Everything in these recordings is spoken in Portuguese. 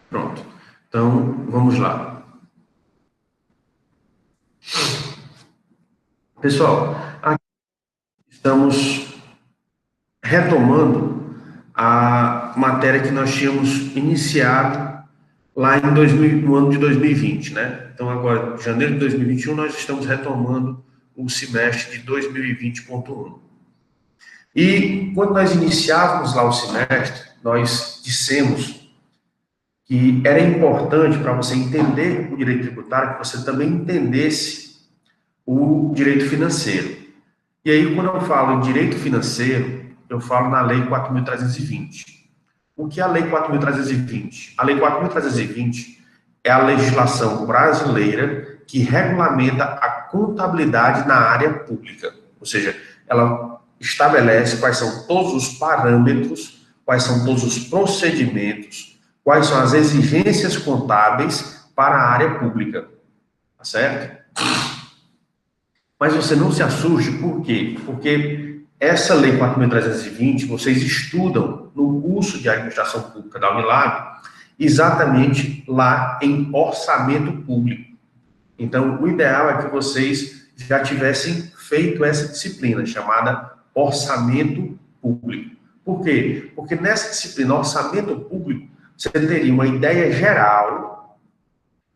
Pronto. Então, vamos lá. Pessoal, aqui estamos retomando a matéria que nós tínhamos iniciado lá em 2000, no ano de 2020, né? Então, agora, em janeiro de 2021, nós estamos retomando o semestre de 2020.1. E quando nós iniciávamos lá o semestre, nós dissemos que era importante para você entender o direito tributário que você também entendesse o direito financeiro. E aí, quando eu falo em direito financeiro, eu falo na Lei 4.320. O que é a Lei 4.320? A Lei 4.320 é a legislação brasileira que regulamenta a contabilidade na área pública. Ou seja, ela estabelece quais são todos os parâmetros, quais são todos os procedimentos, quais são as exigências contábeis para a área pública. Tá certo? Mas você não se assuste, por quê? Porque essa Lei 4.320, vocês estudam no curso de Administração Pública da Unilab, exatamente lá em orçamento público. Então, o ideal é que vocês já tivessem feito essa disciplina, chamada orçamento público. Por quê? Porque nessa disciplina, orçamento público, você teria uma ideia geral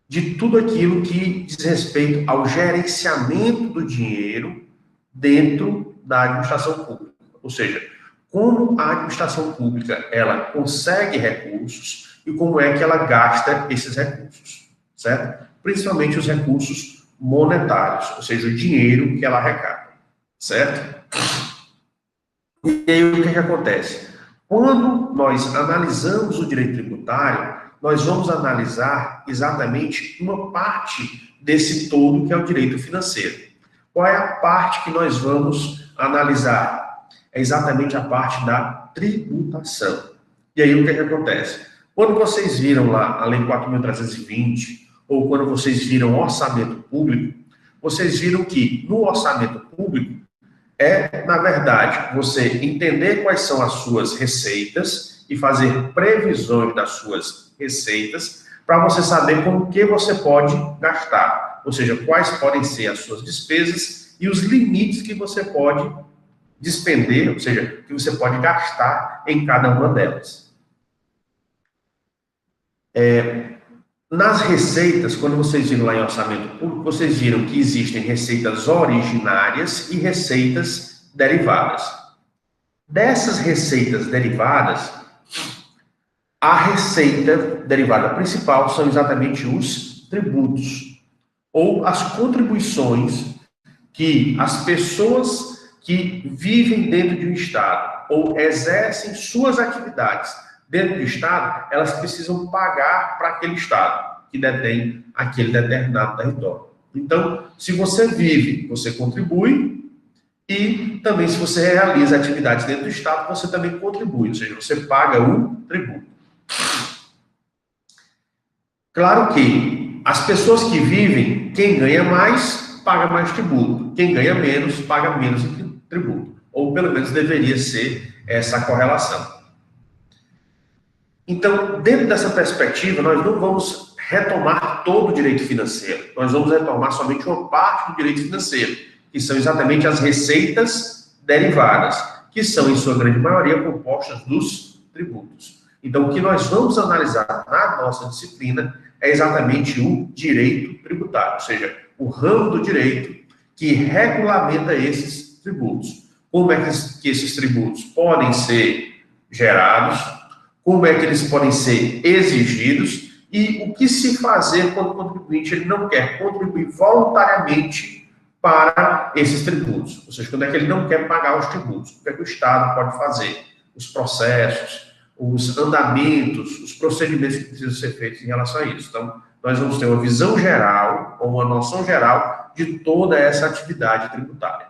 de tudo aquilo que diz respeito ao gerenciamento do dinheiro dentro da administração pública. Ou seja, como a administração pública ela consegue recursos e como é que ela gasta esses recursos, certo? Principalmente os recursos monetários, ou seja, o dinheiro que ela arrecada, certo? E aí o que acontece? Quando nós analisamos o direito tributário, nós vamos analisar exatamente uma parte desse todo que é o direito financeiro. Qual é a parte que nós vamos analisar? É exatamente a parte da tributação. E aí o que acontece? Quando vocês viram lá a Lei 4.320, ou quando vocês viram orçamento público, vocês viram que no orçamento público na verdade, você entender quais são as suas receitas e fazer previsões das suas receitas para você saber com o que você pode gastar. Ou seja, quais podem ser as suas despesas e os limites que você pode despender, ou seja, que você pode gastar em cada uma delas. Nas receitas, quando vocês viram lá em orçamento público, vocês viram que existem receitas originárias e receitas derivadas. Dessas receitas derivadas, a receita derivada principal são exatamente os tributos, ou as contribuições que as pessoas que vivem dentro de um estado ou exercem suas atividades dentro do estado, elas precisam pagar para aquele estado que detém aquele determinado território. Então, se você vive, você contribui, e também se você realiza atividades dentro do estado, você também contribui, ou seja, você paga um tributo. Claro que as pessoas que vivem, quem ganha mais, paga mais tributo. Quem ganha menos, paga menos tributo. Ou pelo menos deveria ser essa a correlação. Então, dentro dessa perspectiva, nós não vamos retomar todo o direito financeiro. Nós vamos retomar somente uma parte do direito financeiro, que são exatamente as receitas derivadas, que são, em sua grande maioria, compostas dos tributos. Então, o que nós vamos analisar na nossa disciplina é exatamente o direito tributário, ou seja, o ramo do direito que regulamenta esses tributos. Como é que esses tributos podem ser gerados, como é que eles podem ser exigidos e o que se fazer quando o contribuinte ele não quer contribuir voluntariamente para esses tributos. Ou seja, quando é que ele não quer pagar os tributos. O que é que o Estado pode fazer? Os processos, os andamentos, os procedimentos que precisam ser feitos em relação a isso. Então, nós vamos ter uma visão geral, ou uma noção geral de toda essa atividade tributária.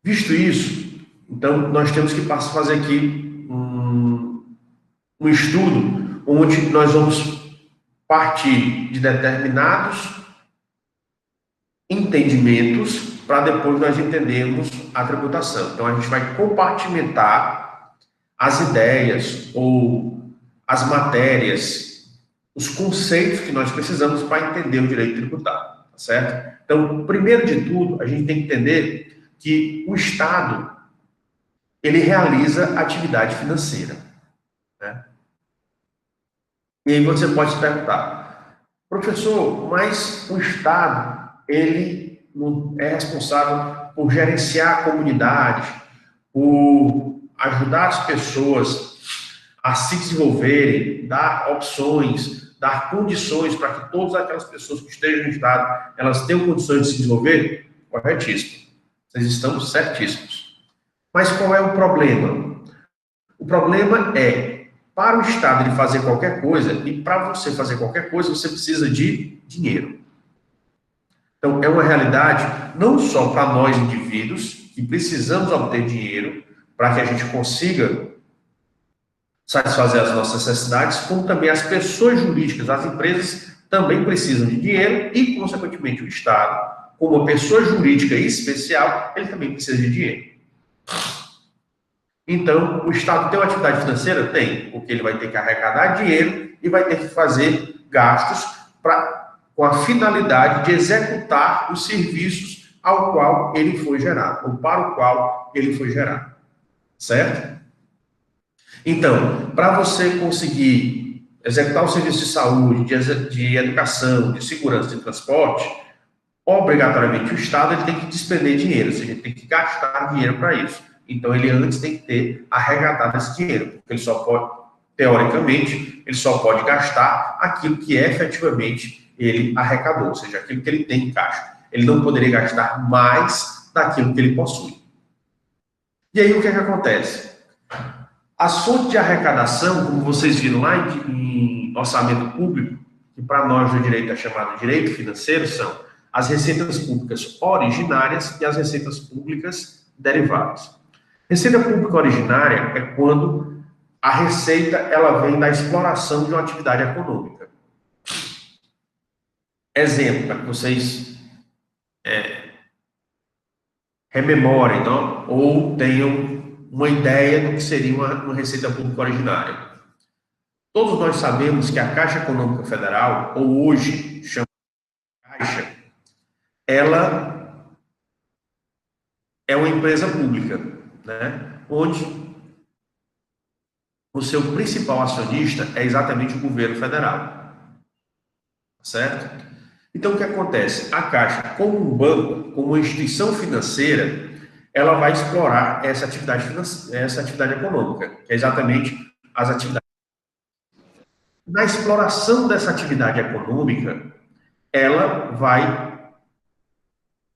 Visto isso, então, nós temos que fazer aqui um estudo onde nós vamos partir de determinados entendimentos para depois nós entendermos a tributação. Então, a gente vai compartimentar as ideias ou as matérias, os conceitos que nós precisamos para entender o direito tributário, tá certo? Então, primeiro de tudo, a gente tem que entender que o Estado, ele realiza atividade financeira, né? E aí você pode se perguntar, professor, mas o Estado, ele não é responsável por gerenciar a comunidade, por ajudar as pessoas a se desenvolverem, dar opções, dar condições para que todas aquelas pessoas que estejam no Estado, elas tenham condições de se desenvolver? Corretíssimo. Vocês estão certíssimos. Mas qual é o problema? O problema é, para o Estado ele fazer qualquer coisa, e para você fazer qualquer coisa, você precisa de dinheiro. Então, é uma realidade não só para nós indivíduos, que precisamos obter dinheiro para que a gente consiga satisfazer as nossas necessidades, como também as pessoas jurídicas, as empresas também precisam de dinheiro e, consequentemente, o Estado, como uma pessoa jurídica especial, ele também precisa de dinheiro. Então, o Estado tem uma atividade financeira? Tem, porque ele vai ter que arrecadar dinheiro e vai ter que fazer gastos com a finalidade de executar os serviços ao qual ele foi gerado, ou para o qual ele foi gerado. Certo? Então, para você conseguir executar o serviço de saúde, de educação, de segurança, de transporte, obrigatoriamente o Estado ele tem que despender dinheiro, ou seja, ele tem que gastar dinheiro para isso. Então, ele antes tem que ter arrecadado esse dinheiro, porque ele só pode, teoricamente, ele só pode gastar aquilo que efetivamente ele arrecadou, ou seja, aquilo que ele tem em caixa. Ele não poderia gastar mais daquilo que ele possui. E aí, o que é que acontece? As fontes de arrecadação, como vocês viram lá em orçamento público, que para nós do direito é chamado direito financeiro, são as receitas públicas originárias e as receitas públicas derivadas. Receita pública originária é quando a receita ela vem da exploração de uma atividade econômica. Exemplo, para que vocês rememorem, não? Ou tenham uma ideia do que seria uma receita pública originária. Todos nós sabemos que a Caixa Econômica Federal, ou hoje chama de Caixa, ela é uma empresa pública, né? Onde o seu principal acionista é exatamente o governo federal, certo? Então, o que acontece? A Caixa, como um banco, como uma instituição financeira, ela vai explorar essa atividade econômica, que é exatamente as atividades. Na exploração dessa atividade econômica, ela vai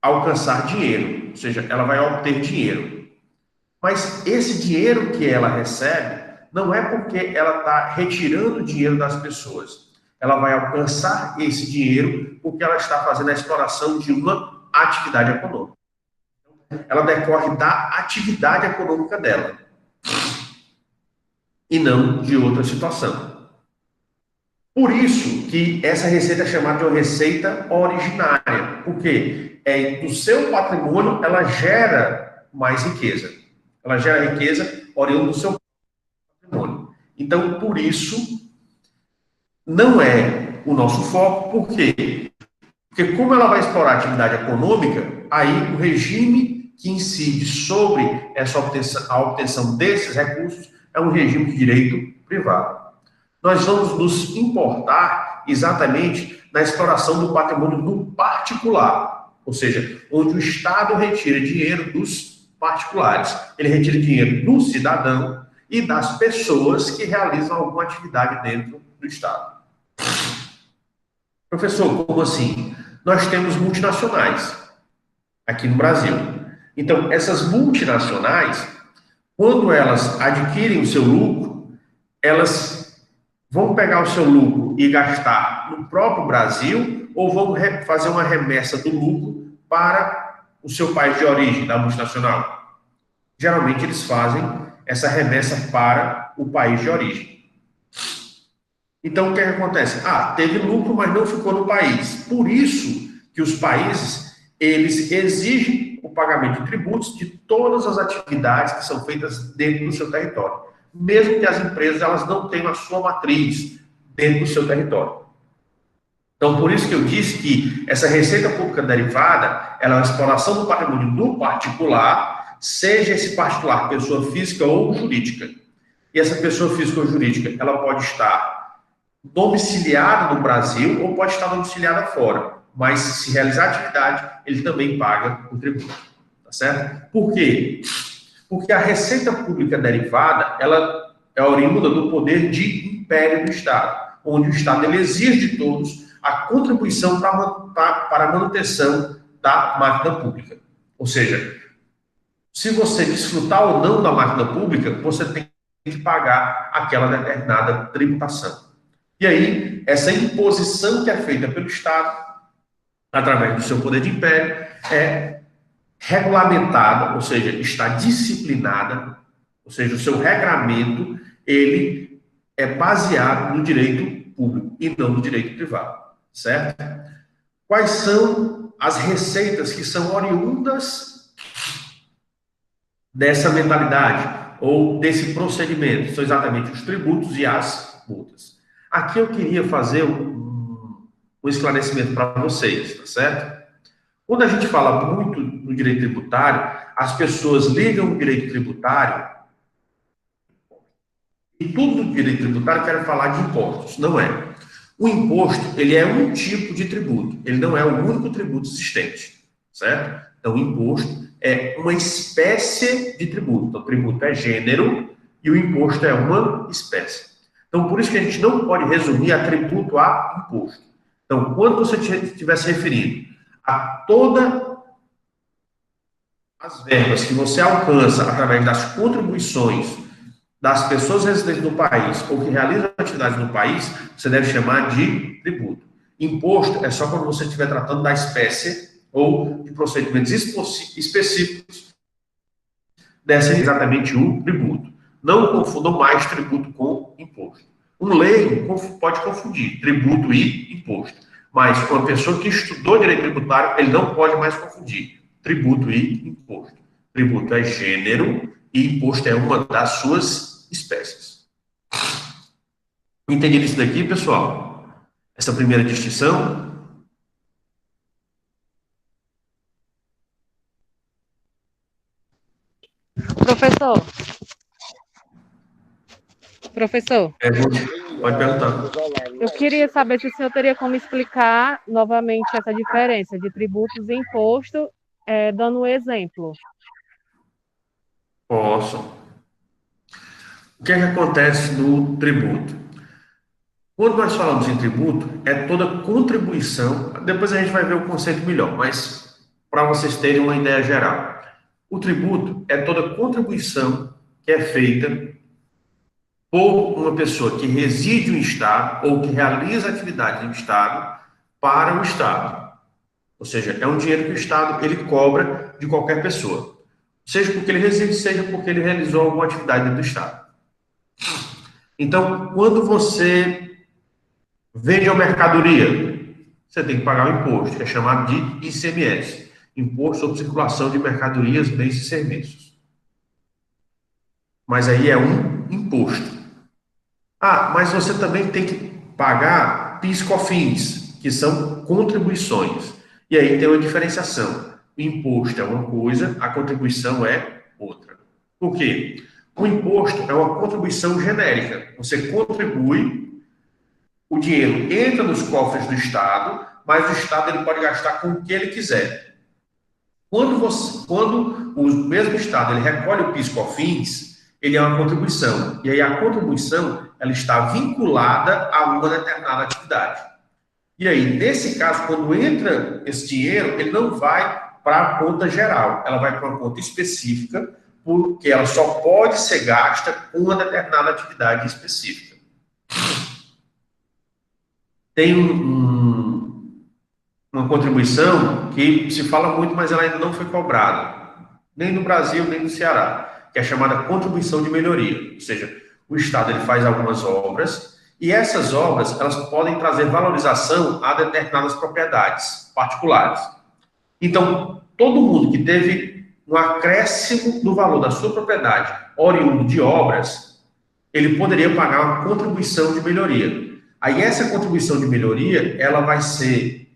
alcançar dinheiro, ou seja, ela vai obter dinheiro. Mas esse dinheiro que ela recebe não é porque ela está retirando dinheiro das pessoas. Ela vai alcançar esse dinheiro porque ela está fazendo a exploração de uma atividade econômica. Ela decorre da atividade econômica dela e não de outra situação. Por isso que essa receita é chamada de uma receita originária, porque do seu patrimônio ela gera mais riqueza. Ela gera riqueza oriunda do seu patrimônio. Então, por isso, não é o nosso foco. Por quê? Porque como ela vai explorar a atividade econômica, aí o regime que incide sobre a obtenção desses recursos é um regime de direito privado. Nós vamos nos importar exatamente na exploração do patrimônio do particular, ou seja, onde o Estado retira dinheiro dos particulares. Ele retira dinheiro do cidadão e das pessoas que realizam alguma atividade dentro do Estado. Professor, como assim? Nós temos multinacionais aqui no Brasil. Então, essas multinacionais, quando elas adquirem o seu lucro, elas vão pegar o seu lucro e gastar no próprio Brasil ou vão fazer uma remessa do lucro para o seu país de origem da multinacional? Geralmente eles fazem essa remessa para o país de origem. Então, o que acontece? Teve lucro, mas não ficou no país. Por isso que os países, eles exigem o pagamento de tributos de todas as atividades que são feitas dentro do seu território. mesmo que as empresas elas não tenham a sua matriz dentro do seu território. Então, por isso que eu disse que essa receita pública derivada, ela é uma exploração do patrimônio do particular, seja esse particular pessoa física ou jurídica. E essa pessoa física ou jurídica, ela pode estar domiciliada no Brasil ou pode estar domiciliada fora. Mas, se realizar a atividade, ele também paga o tributo. Tá certo? Por quê? Porque a receita pública derivada, ela é oriunda do poder de império do Estado, onde o Estado ele exige de todos a contribuição para a manutenção da máquina pública. Ou seja, se você desfrutar ou não da máquina pública, você tem que pagar aquela determinada tributação. E aí, essa imposição que é feita pelo Estado, através do seu poder de império, é regulamentada, ou seja, está disciplinada, ou seja, o seu regramento, ele é baseado no direito público e não no direito privado, certo? Quais são as receitas que são oriundas dessa mentalidade ou desse procedimento? São exatamente os tributos e as multas. Aqui eu queria fazer um esclarecimento para vocês, tá certo? Quando a gente fala muito no direito tributário, as pessoas ligam o direito tributário e tudo no direito tributário quer falar de impostos. Não é. O imposto, ele é um tipo de tributo. Ele não é o único tributo existente, certo? Então, o imposto é uma espécie de tributo. Então, o tributo é gênero e o imposto é uma espécie. Então, por isso que a gente não pode resumir a tributo a imposto. Então, quando você estiver se referindo a todas as verbas que você alcança através das contribuições das pessoas residentes no país ou que realizam atividades no país, você deve chamar de tributo. Imposto é só quando você estiver tratando da espécie ou de procedimentos específicos dessa exatamente o tributo. Não confundam mais tributo com imposto. Um leigo pode confundir tributo e imposto, mas uma pessoa que estudou direito tributário, ele não pode mais confundir tributo e imposto. Tributo é gênero e imposto é uma das suas espécies. Entendido isso daqui, pessoal? Essa primeira distinção? Professor, professor, Pode perguntar. eu queria saber se o senhor teria como explicar novamente essa diferença de tributos e imposto, dando um exemplo. Posso. O que é que acontece no tributo? Quando nós falamos em tributo, é toda contribuição. Depois a gente vai ver o conceito melhor, mas para vocês terem uma ideia geral. O tributo é toda contribuição que é feita por uma pessoa que reside no Estado ou que realiza atividade no Estado para o Estado. Ou seja, é um dinheiro que o Estado ele cobra de qualquer pessoa. Seja porque ele reside, seja porque ele realizou alguma atividade dentro do Estado. Então, quando você vende uma mercadoria, você tem que pagar o imposto, que é chamado de ICMS, Imposto sobre Circulação de Mercadorias, Bens e Serviços. Mas aí é um imposto. Ah, mas você também tem que pagar PIS/COFINS, que são contribuições. E aí tem uma diferenciação. O imposto é uma coisa, a contribuição é outra. Por quê? O imposto é uma contribuição genérica. Você contribui, o dinheiro entra nos cofres do Estado, mas o Estado ele pode gastar com o que ele quiser. Quando o mesmo Estado ele recolhe o PIS/COFINS, ele é uma contribuição. E aí a contribuição ela está vinculada a uma determinada atividade. E aí, nesse caso, quando entra esse dinheiro, ele não vai para a conta geral, ela vai para uma conta específica, porque ela só pode ser gasta com uma determinada atividade específica. Tem uma contribuição que se fala muito, mas ela ainda não foi cobrada, nem no Brasil, nem no Ceará, que é chamada contribuição de melhoria. Ou seja, o Estado ele faz algumas obras e essas obras elas podem trazer valorização a determinadas propriedades particulares. Então, todo mundo que teve um acréscimo do valor da sua propriedade oriundo de obras, ele poderia pagar uma contribuição de melhoria. Aí essa contribuição de melhoria, ela vai ser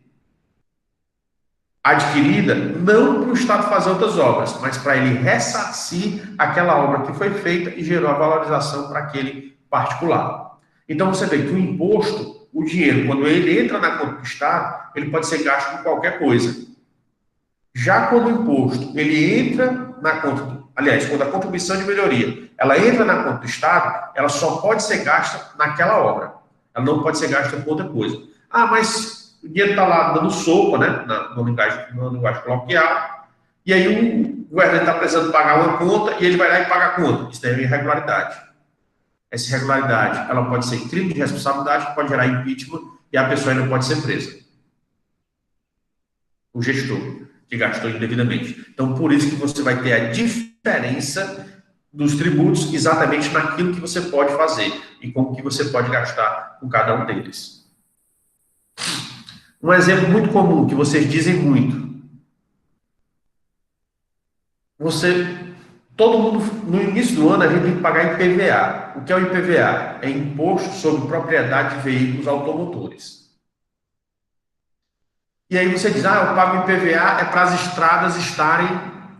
adquirida não para o Estado fazer outras obras, mas para ele ressarcir aquela obra que foi feita e gerou a valorização para aquele particular. Então você vê que o imposto, o dinheiro, quando ele entra na conta do Estado, ele pode ser gasto com qualquer coisa. Já quando o imposto ele entra na conta, aliás, quando a contribuição de melhoria ela entra na conta do Estado, ela só pode ser gasta naquela obra. Ela não pode ser gasta com outra coisa. Ah, mas o dinheiro está lá dando sopa, né, na linguagem coloquial, e aí o governo está precisando pagar uma conta e ele vai lá e paga a conta. Isso daí é irregularidade. Essa irregularidade ela pode ser crime de responsabilidade, que pode gerar impeachment e a pessoa ainda pode ser presa. O gestor que gastou indevidamente. Então, por isso que você vai ter a diferença dos tributos exatamente naquilo que você pode fazer e como que você pode gastar com cada um deles. Um exemplo muito comum, que vocês dizem muito. Todo mundo, no início do ano, a gente tem que pagar IPVA. O que é o IPVA? É Imposto sobre Propriedade de Veículos Automotores. E aí você diz, eu pago IPVA é para as estradas estarem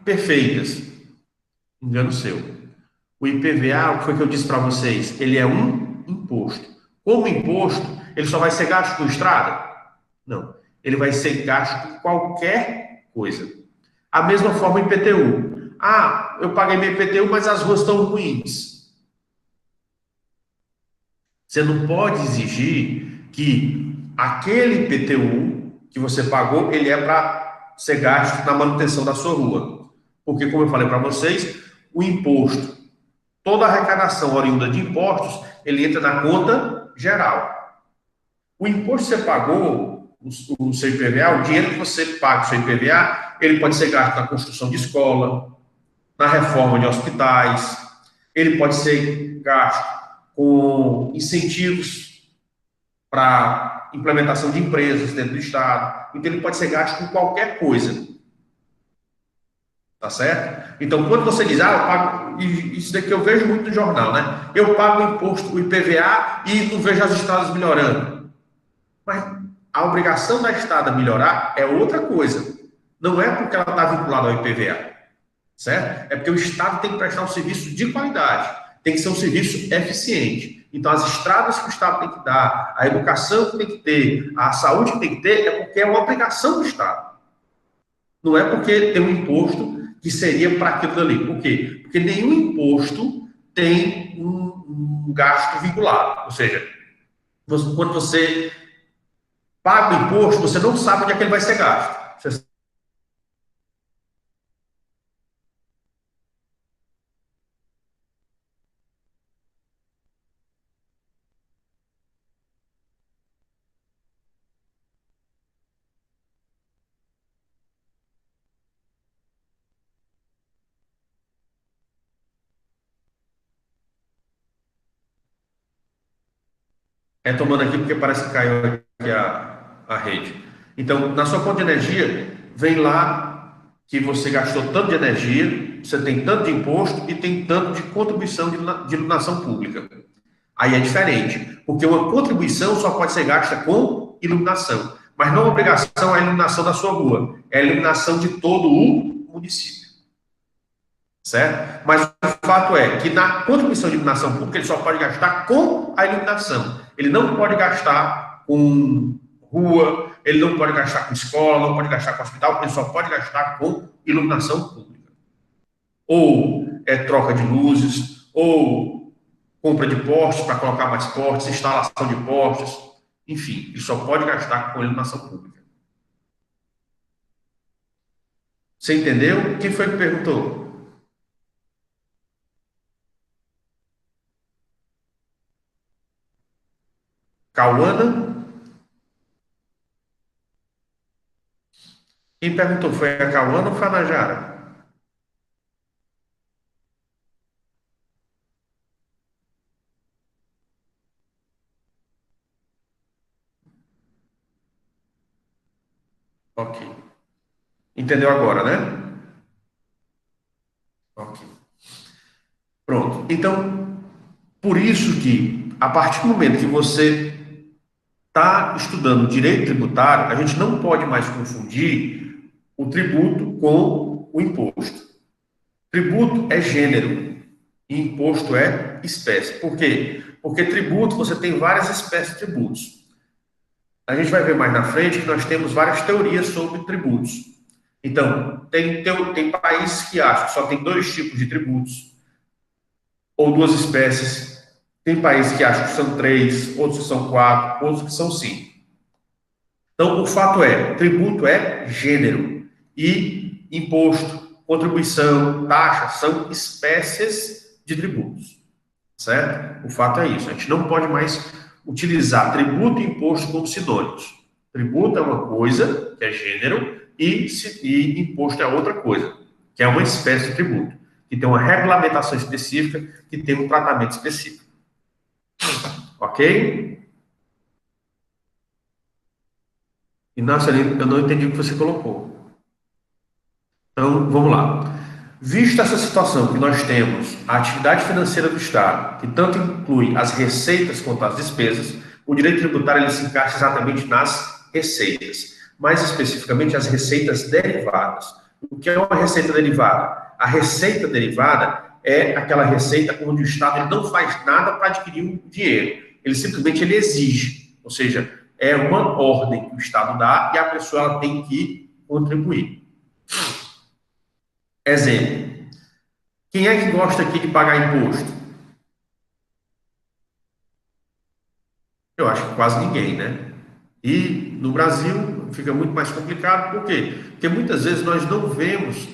perfeitas. Engano seu. O IPVA, o que foi que eu disse para vocês? Ele é um imposto. Como imposto, ele só vai ser gasto com estrada? Não. Ele vai ser gasto com qualquer coisa. A mesma forma o IPTU. Eu paguei meu IPTU, mas as ruas estão ruins. Você não pode exigir que aquele IPTU que você pagou, ele é para ser gasto na manutenção da sua rua. Porque, como eu falei para vocês, o imposto, toda a arrecadação oriunda de impostos, ele entra na conta geral. O imposto que você pagou, o seu IPVA, o dinheiro que você paga o seu IPVA, ele pode ser gasto na construção de escola, na reforma de hospitais, ele pode ser gasto com incentivos para implementação de empresas dentro do Estado. Então, ele pode ser gasto com qualquer coisa. Tá certo? Então, quando você diz, eu pago, isso daqui eu vejo muito no jornal, né? Eu pago o imposto, o IPVA e não vejo as estradas melhorando. Mas a obrigação da estrada melhorar é outra coisa. Não é porque ela está vinculada ao IPVA, certo? É porque o Estado tem que prestar um serviço de qualidade, tem que ser um serviço eficiente. Então, as estradas que o Estado tem que dar, a educação que tem que ter, a saúde que tem que ter, é porque é uma obrigação do Estado. Não é porque tem um imposto que seria para aquilo dali. Por quê? Porque nenhum imposto tem um gasto vinculado. Ou seja, quando você paga o imposto, você não sabe onde é que ele vai ser gasto. Você... Tomando aqui porque parece que caiu aqui a rede. Então, na sua conta de energia, vem lá que você gastou tanto de energia, você tem tanto de imposto e tem tanto de contribuição de iluminação pública. Aí é diferente, porque uma contribuição só pode ser gasta com iluminação, mas não a obrigação é a iluminação da sua rua, é a iluminação de todo o município, certo? Mas o fato é que na contribuição de iluminação pública ele só pode gastar com a iluminação, ele não pode gastar com rua, ele não pode gastar com escola, não pode gastar com hospital, ele só pode gastar com iluminação pública. Ou troca de luzes, ou compra de postes para colocar mais postes, instalação de postes, enfim, ele só pode gastar com iluminação pública. Você entendeu? Quem foi que perguntou? Cauana? Quem perguntou foi a Cauana ou foi a Najara? Ok. Entendeu agora, né? Ok. Pronto. Então, Por isso que, a partir do momento que você está estudando direito tributário, a gente não pode mais confundir o tributo com o imposto. Tributo é gênero e imposto é espécie. Por quê? Porque tributo, você tem várias espécies de tributos. A gente vai ver mais na frente que nós temos várias teorias sobre tributos. Então, tem países que acham que só tem 2 tipos de tributos, ou 2 espécies. Tem países que acham que são 3, outros que são 4, outros que são 5. Então, o fato é, tributo é gênero e imposto, contribuição, taxa são espécies de tributos, certo? O fato é isso. A gente não pode mais utilizar tributo e imposto como sinônimos. Tributo é uma coisa, que é gênero, e imposto é outra coisa, que é uma espécie de tributo, que tem uma regulamentação específica, que tem um tratamento específico. Ok? Inácio, eu não entendi o que você colocou. Então, vamos lá. Vista essa situação que nós temos, a atividade financeira do Estado, que tanto inclui as receitas quanto as despesas, o direito tributário ele se encaixa exatamente nas receitas, mais especificamente as receitas derivadas. O que é uma receita derivada? A receita derivada é aquela receita onde o Estado ele não faz nada para adquirir o dinheiro, ele simplesmente ele exige, ou seja, é uma ordem que o Estado dá e a pessoa ela tem que contribuir. Exemplo. Quem é que gosta aqui de pagar imposto? Eu acho que quase ninguém, né? E no Brasil fica muito mais complicado, por quê? Porque muitas vezes nós não vemos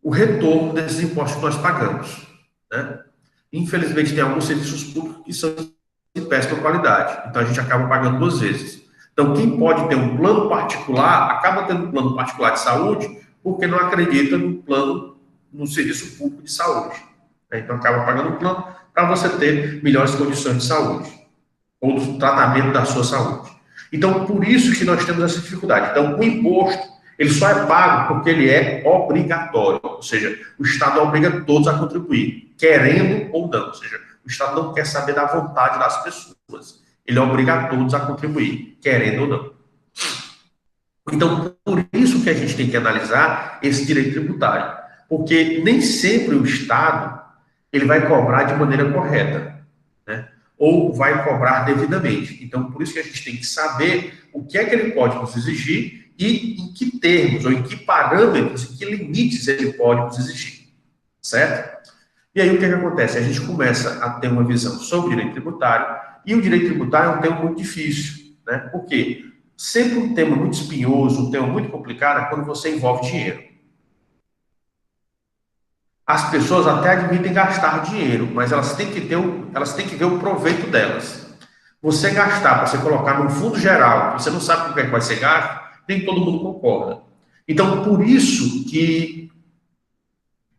o retorno desses impostos que nós pagamos, né? Infelizmente tem alguns serviços públicos que são de péssima qualidade, então a gente acaba pagando 2 vezes. Então quem pode ter um plano particular, acaba tendo um plano particular de saúde, porque não acredita no plano, no serviço público de saúde. Então acaba pagando um plano para você ter melhores condições de saúde, ou do tratamento da sua saúde. Então, por isso que nós temos essa dificuldade. Então, o imposto, ele só é pago porque ele é obrigatório, ou seja, o Estado obriga todos a contribuir, querendo ou não, ou seja, o Estado não quer saber da vontade das pessoas, ele obriga todos a contribuir, querendo ou não. Então, por isso que a gente tem que analisar esse direito tributário, porque nem sempre o Estado ele vai cobrar de maneira correta, né? Ou vai cobrar devidamente. Então, por isso que a gente tem que saber o que é que ele pode nos exigir e em que termos, ou em que parâmetros, em que limites ele pode nos exigir, certo? E aí o que é que acontece? A gente começa a ter uma visão sobre o direito tributário, e o direito tributário é um tema muito difícil, né? Por quê? Sempre um tema muito espinhoso, um tema muito complicado é quando você envolve dinheiro. As pessoas até admitem gastar dinheiro, mas elas têm que ver o proveito delas. Você gastar para você colocar num fundo geral, você não sabe com o que vai ser gasto, nem todo mundo concorda. Então, por isso que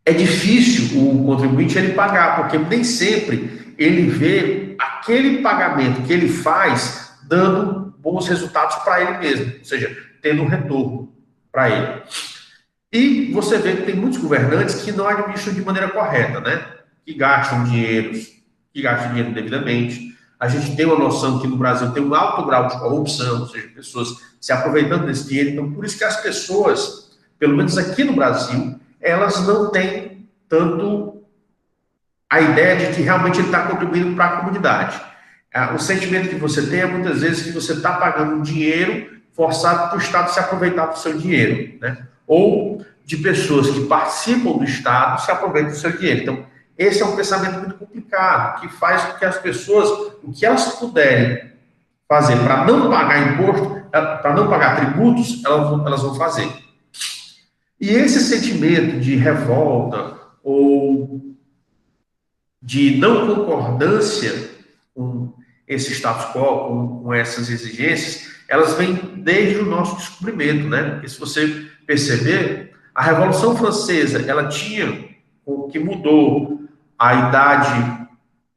é difícil o contribuinte ele pagar, porque nem sempre ele vê aquele pagamento que ele faz dando bons resultados para ele mesmo, ou seja, tendo um retorno para ele. E você vê que tem muitos governantes que não administram de maneira correta, né? Que gastam dinheiro devidamente. A gente tem uma noção que no Brasil tem um alto grau de corrupção, ou seja, pessoas se aproveitando desse dinheiro. Então, por isso que as pessoas, pelo menos aqui no Brasil, elas não têm tanto a ideia de que realmente ele está contribuindo para a comunidade. O sentimento que você tem é muitas vezes que você está pagando um dinheiro forçado para o Estado se aproveitar do seu dinheiro, né? Ou de pessoas que participam do Estado se aproveitam do seu dinheiro. Então, esse é um pensamento muito complicado, que faz com que as pessoas, o que elas puderem fazer para não pagar imposto, para não pagar tributos, elas vão fazer. E esse sentimento de revolta ou de não concordância com esse status quo, com essas exigências, elas vêm desde o nosso descobrimento, né? Porque se você perceber, a Revolução Francesa, ela tinha o que mudou a idade,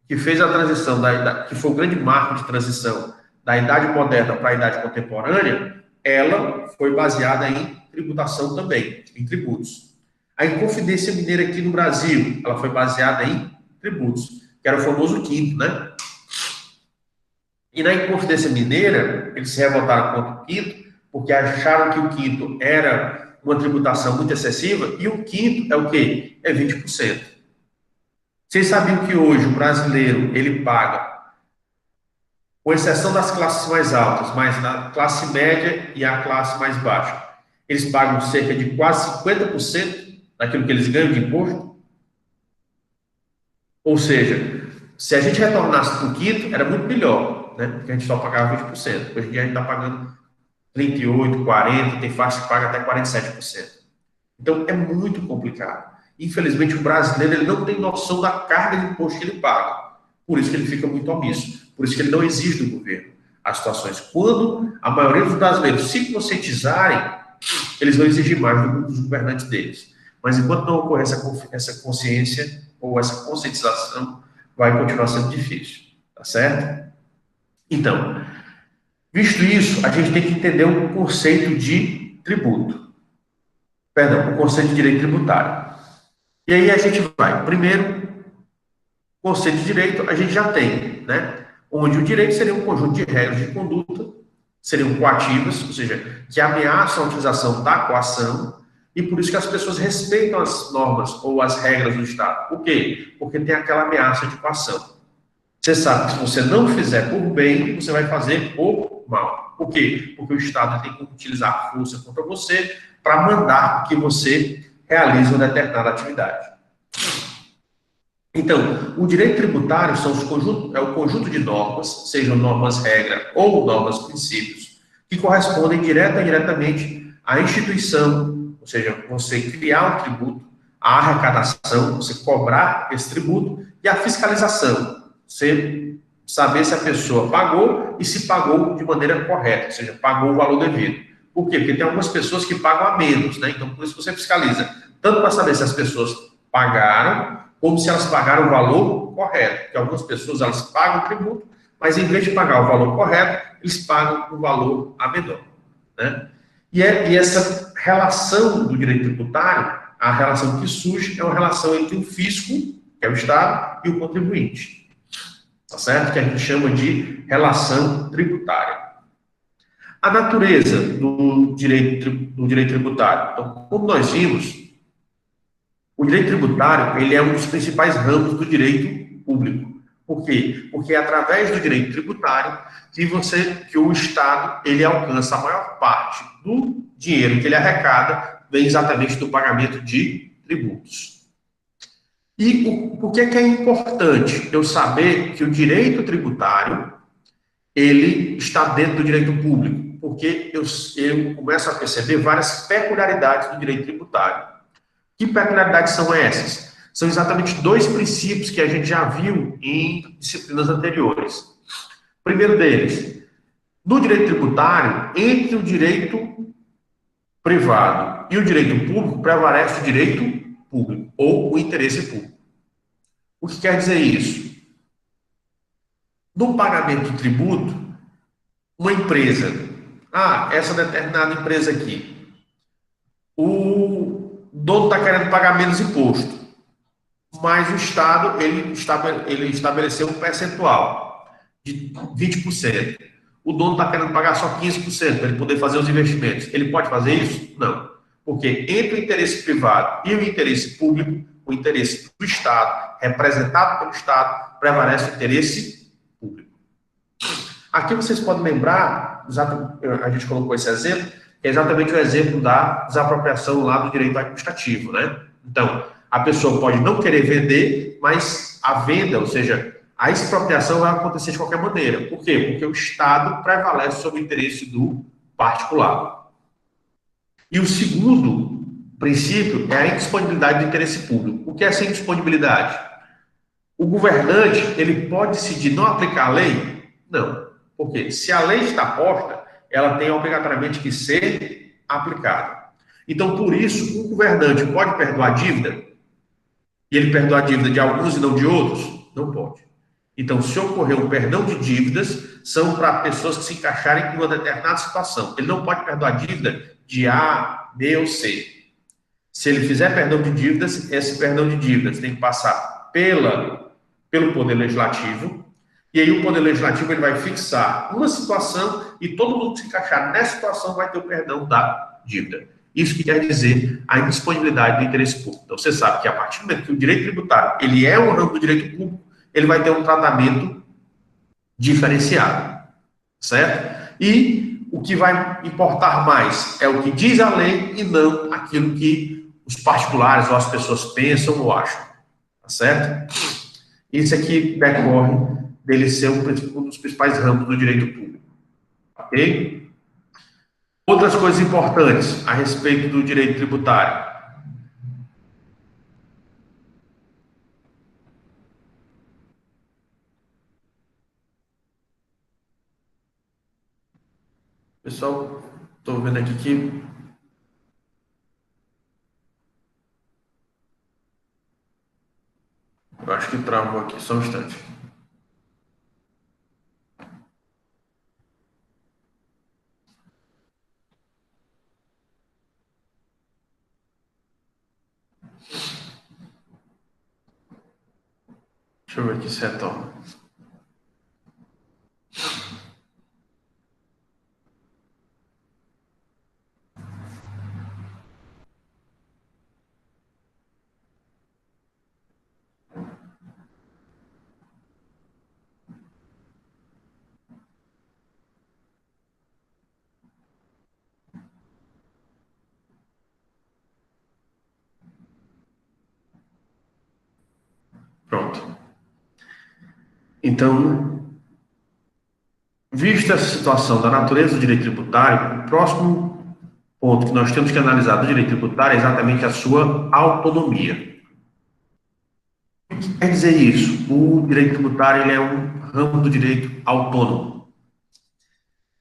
que fez a transição, que foi o grande marco de transição da idade moderna para a idade contemporânea, ela foi baseada em tributação também, em tributos. A Inconfidência Mineira aqui no Brasil, ela foi baseada em tributos, que que era o famoso quinto, né? E na Inconfidência Mineira, eles se revoltaram contra o quinto, porque acharam que o quinto era uma tributação muito excessiva, e o quinto é o quê? É 20%. Vocês sabiam que hoje o brasileiro, ele paga, com exceção das classes mais altas, mas na classe média e a classe mais baixa, eles pagam cerca de quase 50% daquilo que eles ganham de imposto? Ou seja, se a gente retornasse para o quinto, era muito melhor, né? Porque a gente só pagava 20%. Hoje em dia a gente está pagando 38%, 40%, tem faixa que paga até 47%. Então é muito complicado. Infelizmente o brasileiro ele não tem noção da carga de imposto que ele paga. Por isso que ele fica muito omisso. Por isso que ele não exige do governo as situações. Quando a maioria dos brasileiros se conscientizarem, eles vão exigir mais dos governantes deles. Mas enquanto não ocorrer essa consciência ou essa conscientização, vai continuar sendo difícil. Tá certo? Então, visto isso, a gente tem que entender o conceito de tributo. Perdão, o conceito de direito tributário. E aí a gente vai. Primeiro, conceito de direito, a gente já tem, né? Onde o direito seria um conjunto de regras de conduta, seriam coativas, ou seja, que ameaçam a utilização da coação, e por isso que as pessoas respeitam as normas ou as regras do Estado. Por quê? Porque tem aquela ameaça de coação. Você sabe que se você não fizer por bem, você vai fazer por mal. Por quê? Porque o Estado tem que utilizar força contra você para mandar que você realize uma determinada atividade. Então, o direito tributário é o conjunto de normas, sejam normas regra ou normas princípios, que correspondem direta e indiretamente à instituição, ou seja, você criar um tributo, a arrecadação, você cobrar esse tributo, e a fiscalização, você saber se a pessoa pagou e se pagou de maneira correta, ou seja, pagou o valor devido. Por quê? Porque tem algumas pessoas que pagam a menos, né? Então, por isso você fiscaliza, tanto para saber se as pessoas pagaram, como se elas pagaram o valor correto. Porque algumas pessoas, elas pagam o tributo, mas em vez de pagar o valor correto, eles pagam o valor a menor, né? E essa relação do direito tributário, a relação que surge é uma relação entre o fisco, que é o Estado, e o contribuinte. Tá certo? Que a gente chama de relação tributária. A natureza do direito tributário. Então, como nós vimos, o direito tributário ele é um dos principais ramos do direito público. Por quê? Porque é através do direito tributário que o Estado ele alcança a maior parte do dinheiro que ele arrecada, vem exatamente do pagamento de tributos. E por que é importante eu saber que o direito tributário ele está dentro do direito público? Porque eu começo a perceber várias peculiaridades do direito tributário. Que peculiaridades são essas? São exatamente dois princípios que a gente já viu em disciplinas anteriores. O primeiro deles, no direito tributário, entre o direito privado e o direito público, prevalece o direito público, ou o interesse público. O que quer dizer isso? No pagamento de tributo, uma empresa, essa determinada empresa aqui, o dono está querendo pagar menos imposto, mas o Estado ele estabeleceu um percentual de 20%. O dono está querendo pagar só 15% para ele poder fazer os investimentos. Ele pode fazer isso? Não. Porque entre o interesse privado e o interesse público, o interesse do Estado, representado pelo Estado, prevalece o interesse público. Aqui vocês podem lembrar, a gente colocou esse exemplo, que é exatamente o exemplo da desapropriação lá do direito administrativo, né? Então, a pessoa pode não querer vender, mas a venda, ou seja, a expropriação vai acontecer de qualquer maneira. Por quê? Porque o Estado prevalece sobre o interesse do particular. E o segundo princípio é a indisponibilidade do interesse público. O que é essa indisponibilidade? O governante, ele pode decidir não aplicar a lei? Não. Por quê? Se a lei está posta, ela tem obrigatoriamente que ser aplicada. Então, por isso, o governante pode perdoar a dívida? E ele perdoar a dívida de alguns e não de outros? Não pode. Então, se ocorrer um perdão de dívidas, são para pessoas que se encaixarem em uma determinada situação. Ele não pode perdoar a dívida de A, B ou C. Se ele fizer perdão de dívidas, esse perdão de dívidas tem que passar pela pelo Poder Legislativo, e aí o Poder Legislativo ele vai fixar uma situação e todo mundo que se encaixar nessa situação vai ter o perdão da dívida. Isso que quer dizer a indisponibilidade do interesse público. Então, você sabe que a partir do momento que o direito tributário ele é um ramo do direito público, ele vai ter um tratamento diferenciado, certo? E o que vai importar mais é o que diz a lei e não aquilo que os particulares ou as pessoas pensam ou acham, tá certo? Isso aqui decorre dele ser um dos principais ramos do direito público, ok? Outras coisas importantes a respeito do direito tributário. Pessoal, estou vendo aqui que eu acho que travou aqui, só um instante. Deixa eu ver aqui se retorna. Pronto. Então, vista essa situação da natureza do direito tributário, o próximo ponto que nós temos que analisar do direito tributário é exatamente a sua autonomia. O que quer dizer isso? O direito tributário ele é um ramo do direito autônomo.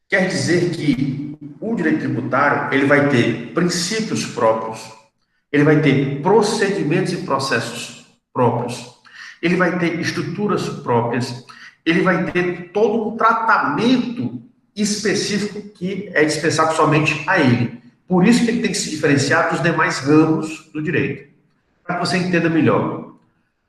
Quer dizer que o direito tributário ele vai ter princípios próprios, ele vai ter procedimentos e processos próprios, ele vai ter estruturas próprias, ele vai ter todo um tratamento específico que é dispensável somente a ele. Por isso que ele tem que se diferenciar dos demais ramos do direito, para que você entenda melhor.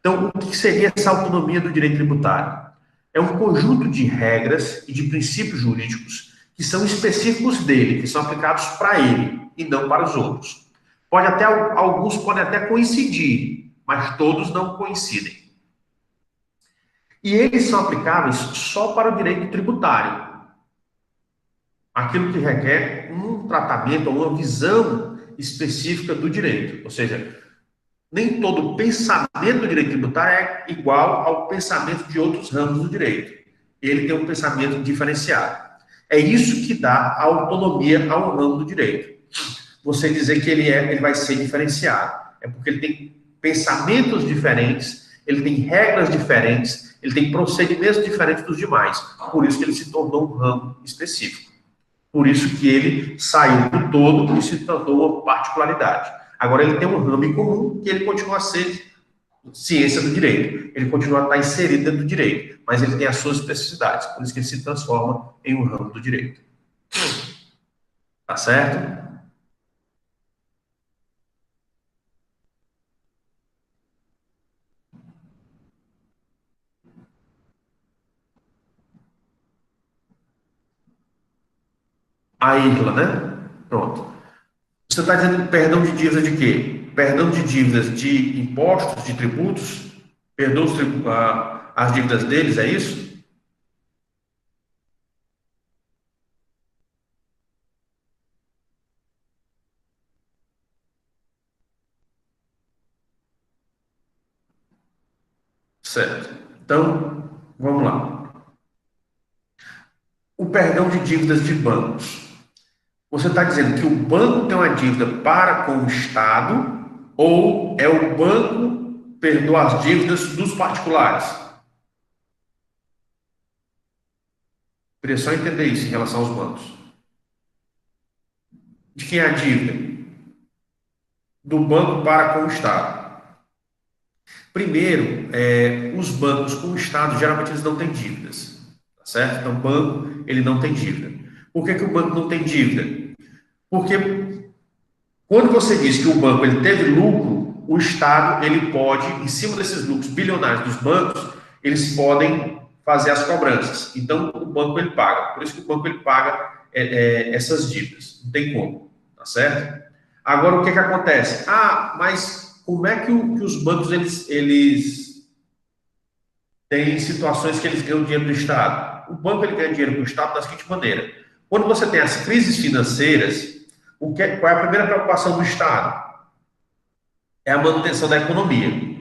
Então, o que seria essa autonomia do direito tributário? É um conjunto de regras e de princípios jurídicos que são específicos dele, que são aplicados para ele e não para os outros. Alguns podem até coincidir, mas todos não coincidem. E eles são aplicáveis só para o direito tributário. Aquilo que requer um tratamento, uma visão específica do direito. Ou seja, nem todo pensamento do direito tributário é igual ao pensamento de outros ramos do direito. Ele tem um pensamento diferenciado. É isso que dá autonomia ao ramo do direito. Você dizer que ele vai ser diferenciado. É porque ele tem pensamentos diferentes, ele tem regras diferentes, ele tem procedimentos diferentes dos demais. Por isso que ele se tornou um ramo específico. Por isso que ele saiu do todo e se tornou uma particularidade. Agora ele tem um ramo em comum que ele continua a ser ciência do direito. Ele continua a estar inserido dentro do direito, mas ele tem as suas especificidades. Por isso que ele se transforma em um ramo do direito. Tá certo? A IRLA, né? Pronto. Você está dizendo perdão de dívidas de quê? Perdão de dívidas de impostos, de tributos? Perdoa as dívidas deles, é isso? Certo. Então, vamos lá. O perdão de dívidas de bancos. Você está dizendo que o banco tem uma dívida para com o Estado ou é o banco perdoa as dívidas dos particulares? Queria só entender isso em relação aos bancos. De quem é a dívida? Do banco para com o Estado. Primeiro, os bancos com o Estado, geralmente eles não têm dívidas, tá certo? Então, o banco, ele não tem dívida. Por que o banco não tem dívida? Porque quando você diz que o banco ele teve lucro, o Estado ele pode, em cima desses lucros bilionários dos bancos, eles podem fazer as cobranças. Então, o banco ele paga. Por isso que o banco ele paga essas dívidas. Não tem como, tá certo? Agora, o que que acontece? Ah, mas como é que os bancos eles têm situações que eles ganham dinheiro do Estado? O banco ele ganha dinheiro do Estado da seguinte maneira: quando você tem as crises financeiras, qual é a primeira preocupação do Estado? É a manutenção da economia.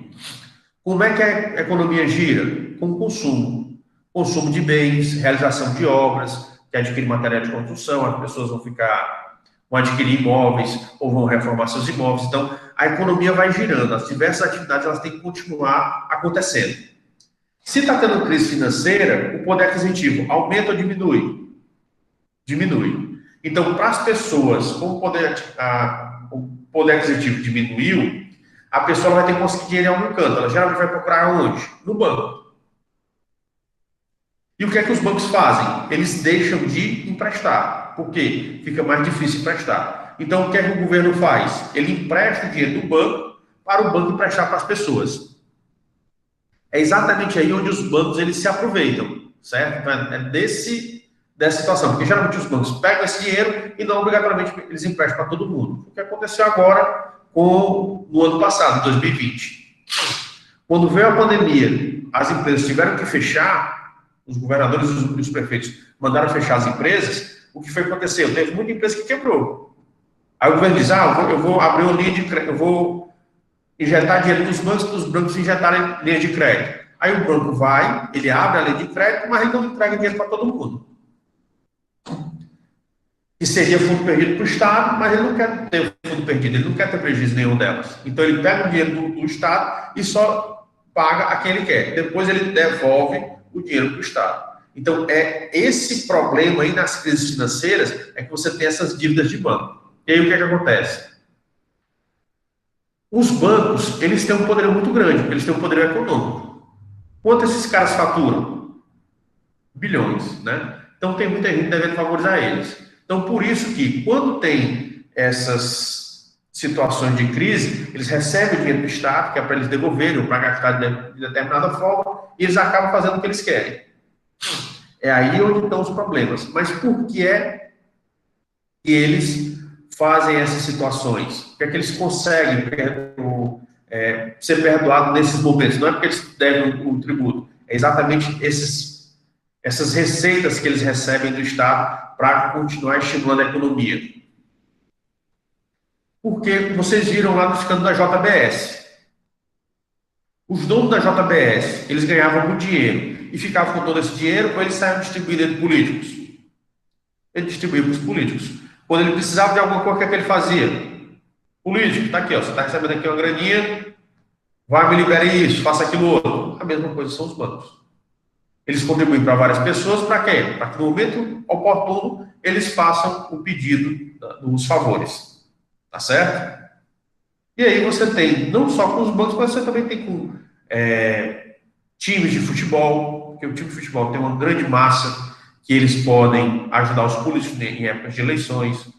Como é que a economia gira? Com o consumo. Consumo de bens, realização de obras, que adquire material de construção, as pessoas vão adquirir imóveis ou vão reformar seus imóveis. Então, a economia vai girando, as diversas atividades elas têm que continuar acontecendo. Se está tendo crise financeira, o poder aquisitivo aumenta ou diminui? Diminui. Então, para as pessoas, como o poder aquisitivo diminuiu, a pessoa vai ter que conseguir dinheiro em algum canto. Ela geralmente vai procurar onde? No banco. E o que é que os bancos fazem? Eles deixam de emprestar. Por quê? Fica mais difícil emprestar. Então, o que é que o governo faz? Ele empresta o dinheiro do banco para o banco emprestar para as pessoas. É exatamente aí onde os bancos eles se aproveitam, certo? É dessa situação. Porque geralmente os bancos pegam esse dinheiro e não obrigatoriamente eles emprestam para todo mundo. O que aconteceu agora no ano passado, 2020. Quando veio a pandemia, as empresas tiveram que fechar, os governadores e os prefeitos mandaram fechar as empresas. O que foi que aconteceu? Teve muita empresa que quebrou. Aí o governo diz, eu vou abrir uma linha de crédito, eu vou injetar dinheiro nos bancos para os bancos injetarem linha de crédito. Aí o banco vai, ele abre a linha de crédito, mas ele não entrega dinheiro para todo mundo. Que seria fundo perdido para o Estado, mas ele não quer ter fundo perdido, ele não quer ter prejuízo nenhum delas. Então ele pega o dinheiro do Estado e só paga a quem ele quer. Depois ele devolve o dinheiro para o Estado. Então é esse problema aí nas crises financeiras, é que você tem essas dívidas de banco. E aí o que é que acontece? Os bancos, eles têm um poder muito grande, porque eles têm um poder econômico. Quanto esses caras faturam? Bilhões, né? Então tem muita gente devendo favores a eles. Então, por isso que, quando tem essas situações de crise, eles recebem o dinheiro do Estado, que é para eles devolverem ou para gastar de determinada forma, e eles acabam fazendo o que eles querem. É aí onde estão os problemas. Mas por que é que eles fazem essas situações? Por que é que eles conseguem ser perdoados nesses momentos? Não é porque eles devem o tributo, é exatamente essas receitas que eles recebem do Estado para continuar estimulando a economia. Porque vocês viram lá no escândalo da JBS. Os donos da JBS, eles ganhavam muito dinheiro e ficavam com todo esse dinheiro, ou eles saíam distribuindo entre políticos? Ele distribuía para os políticos. Quando ele precisava de alguma coisa, o que é que ele fazia? Político, está aqui, ó, você está recebendo aqui uma graninha, vai, me libere isso, faça aquilo outro. A mesma coisa são os bancos. Eles contribuem para várias pessoas, para quê? Para que no momento oportuno eles façam o pedido dos favores. Tá certo? E aí você tem, não só com os bancos, mas você também tem com times de futebol, porque o time de futebol tem uma grande massa que eles podem ajudar os políticos em épocas de eleições.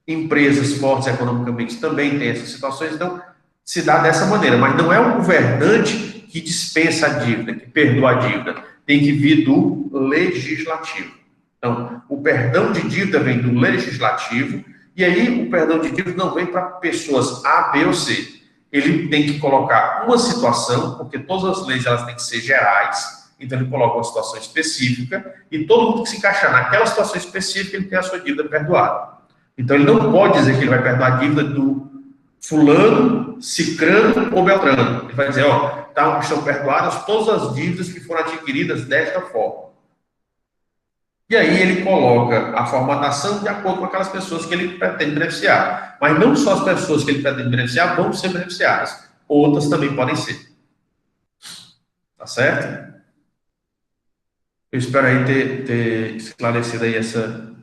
Empresas fortes economicamente também têm essas situações, então se dá dessa maneira, mas não é o governante que dispensa a dívida, que perdoa a dívida, tem que vir do legislativo. Então, o perdão de dívida vem do legislativo, e aí o perdão de dívida não vem para pessoas A, B ou C. Ele tem que colocar uma situação, porque todas as leis elas têm que ser gerais, então ele coloca uma situação específica, e todo mundo que se encaixar naquela situação específica, ele tem a sua dívida perdoada. Então ele não pode dizer que ele vai perdoar a dívida do fulano, cicrano ou beltrano. Ele vai dizer, ó, estão perdoadas todas as dívidas que foram adquiridas desta forma. E aí ele coloca a formatação de acordo com aquelas pessoas que ele pretende beneficiar. Mas não só as pessoas que ele pretende beneficiar vão ser beneficiadas. Outras também podem ser. Tá certo? Eu espero aí ter esclarecido aí essa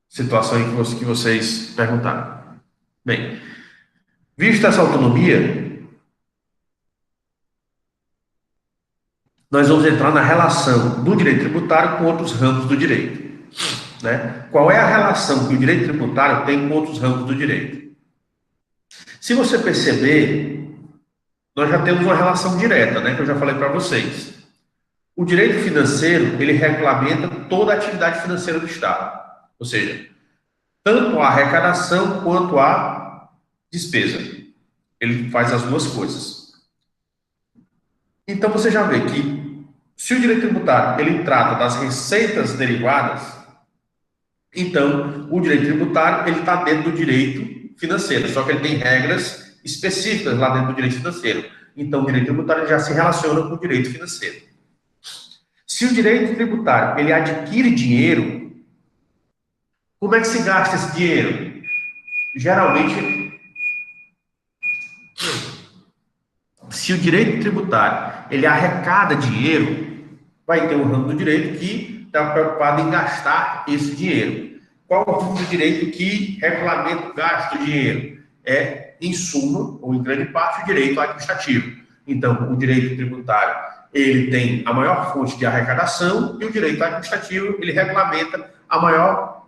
situação que vocês perguntaram. Bem, vista essa autonomia, nós vamos entrar na relação do direito tributário com outros ramos do direito. Né? Qual é a relação que o direito tributário tem com outros ramos do direito? Se você perceber, nós já temos uma relação direta, né, que eu já falei para vocês. O direito financeiro, ele regulamenta toda a atividade financeira do Estado. Ou seja, tanto a arrecadação quanto a despesa. Ele faz as duas coisas. Então você já vê que se o direito tributário ele trata das receitas derivadas, então o direito tributário ele está dentro do direito financeiro, só que ele tem regras específicas lá dentro do direito financeiro. Então o direito tributário já se relaciona com o direito financeiro. Se o direito tributário ele adquire dinheiro, como é que se gasta esse dinheiro? Geralmente, se o direito tributário ele arrecada dinheiro, vai ter um ramo do direito que está preocupado em gastar esse dinheiro. Qual é o ramo do direito que regulamenta o gasto do dinheiro? É, em suma, ou em grande parte, o direito administrativo. Então, o direito tributário ele tem a maior fonte de arrecadação e o direito administrativo ele regulamenta a maior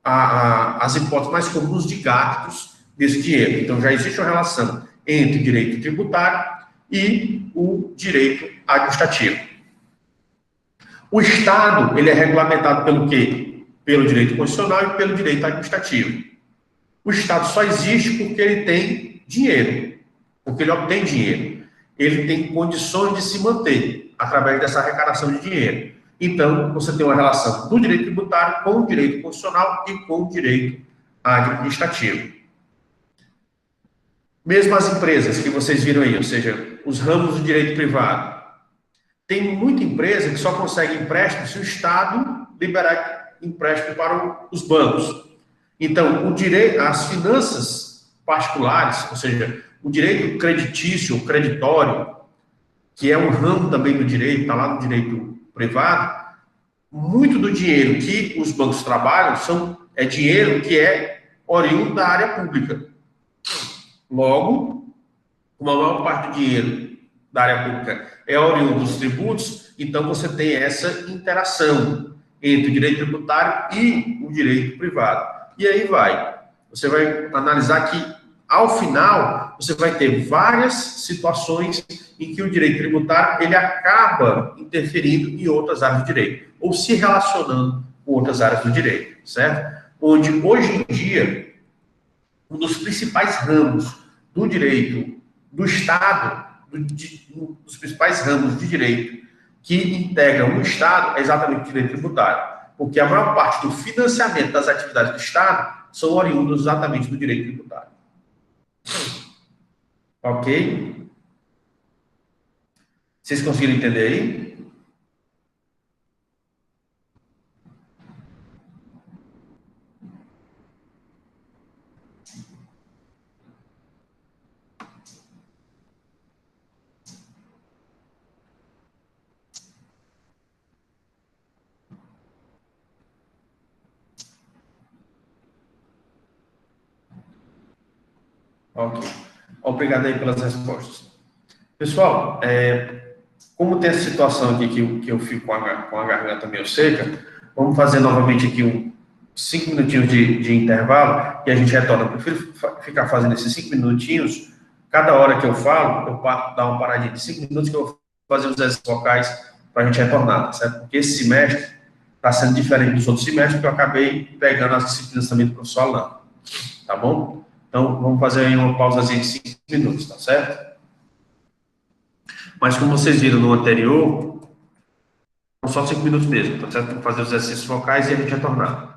as hipóteses mais comuns de gastos desse dinheiro. Então, já existe uma relação entre o direito tributário e o direito administrativo. O Estado, ele é regulamentado pelo quê? Pelo direito constitucional e pelo direito administrativo. O Estado só existe porque ele tem dinheiro, porque ele obtém dinheiro. Ele tem condições de se manter através dessa arrecadação de dinheiro. Então, você tem uma relação do direito tributário com o direito constitucional e com o direito administrativo. Mesmo as empresas que vocês viram aí, ou seja, os ramos do direito privado. Tem muita empresa que só consegue empréstimo se o Estado liberar empréstimo para os bancos. Então, o direito, as finanças particulares, ou seja, o direito creditício, o creditório, que é um ramo também do direito, está lá no direito privado, muito do dinheiro que os bancos trabalham é dinheiro que é oriundo da área pública. Logo, como a maior parte do dinheiro da área pública é oriundo dos tributos, então você tem essa interação entre o direito tributário e o direito privado. E aí vai. Você vai analisar que, ao final, você vai ter várias situações em que o direito tributário ele acaba interferindo em outras áreas do direito, ou se relacionando com outras áreas do direito, certo? Onde, hoje em dia, um dos principais ramos do direito do Estado, dos principais ramos de direito que integram o Estado é exatamente o direito tributário. Porque a maior parte do financiamento das atividades do Estado são oriundas exatamente do direito tributário. Ok? Vocês conseguiram entender aí? Ok. Obrigado aí pelas respostas. Pessoal, como tem essa situação aqui que eu fico com a garganta meio seca, vamos fazer novamente aqui 5 minutinhos de intervalo e a gente retorna. Eu prefiro ficar fazendo esses 5 minutinhos. Cada hora que eu falo, eu dar uma paradinha de 5 minutos que eu vou fazer os exercícios vocais para a gente retornar, tá certo? Porque esse semestre está sendo diferente dos outros semestres, porque eu acabei pegando as disciplinas também do professor Alain, tá bom? Então, vamos fazer aí uma pausazinha de 5 minutos, tá certo? Mas como vocês viram no anterior, são só 5 minutos mesmo, tá certo? Para fazer os exercícios vocais e a gente retornar.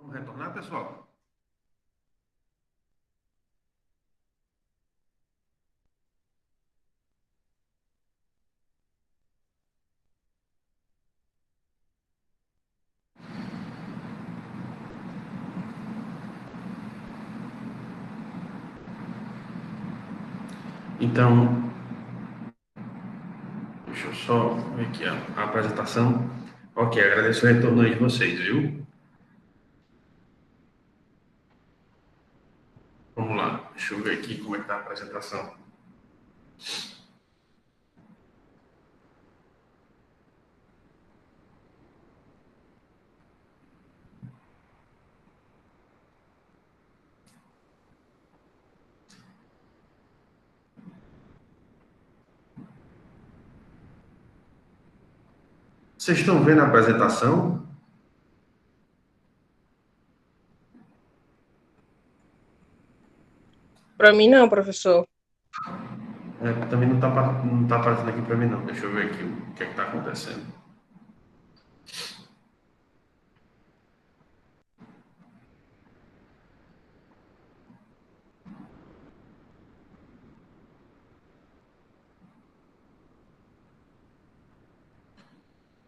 Vamos retornar, pessoal? Então, deixa eu só ver aqui a apresentação. Ok, agradeço o retorno aí de vocês, viu? Vamos lá, deixa eu ver aqui como é que tá a apresentação. Vocês estão vendo a apresentação? Para mim não, professor. Também não tá aparecendo aqui para mim, não. Deixa eu ver aqui o que é que está acontecendo.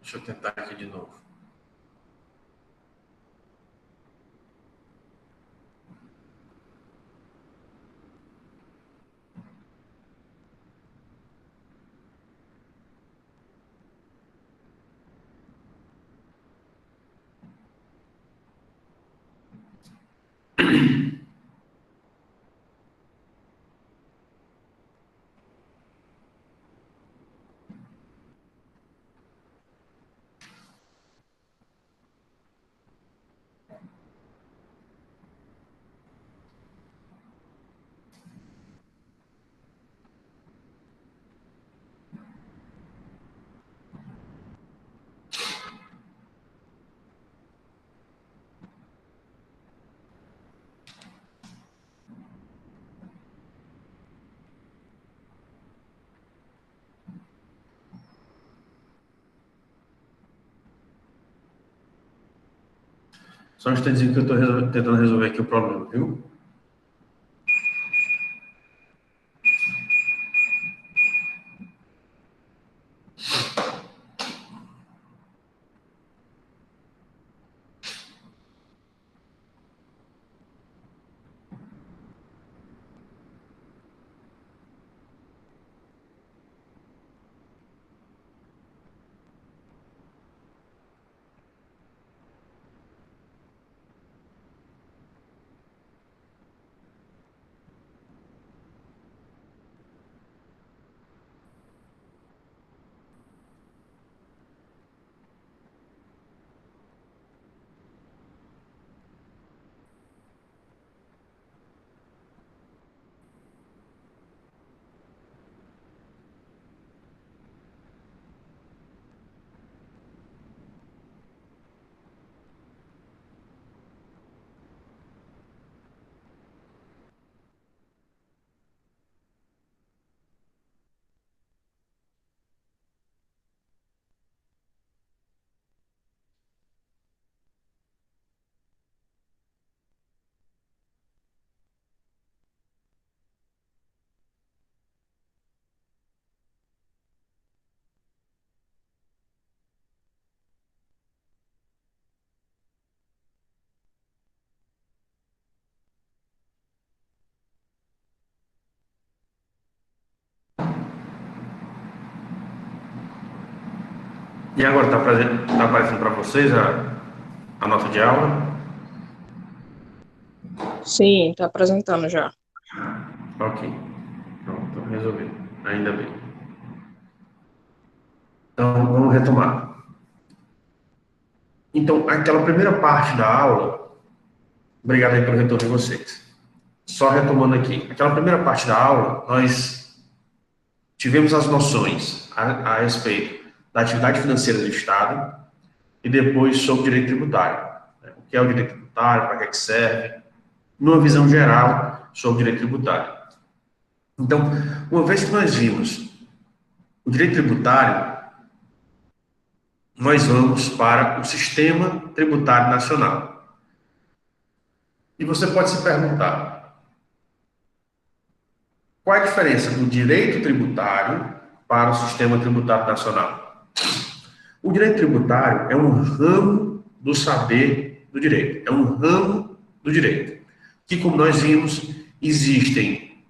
Deixa eu tentar aqui de novo. Só um instantezinho que eu estou tentando resolver aqui o problema, viu? E agora está aparecendo para vocês a nota de aula? Sim, está apresentando já. Ok. Pronto, resolvido. Ainda bem. Então, vamos retomar. Então, aquela primeira parte da aula, obrigado aí pelo retorno de vocês. Só retomando aqui, aquela primeira parte da aula, nós tivemos as noções a respeito da atividade financeira do Estado e depois sobre o direito tributário. Né? O que é o direito tributário, para que serve, numa visão geral sobre o direito tributário. Então, uma vez que nós vimos o direito tributário, nós vamos para o sistema tributário nacional. E você pode se perguntar, qual é a diferença do direito tributário para o sistema tributário nacional? O direito tributário é um ramo do saber do direito, é um ramo do direito, que, como nós vimos, existem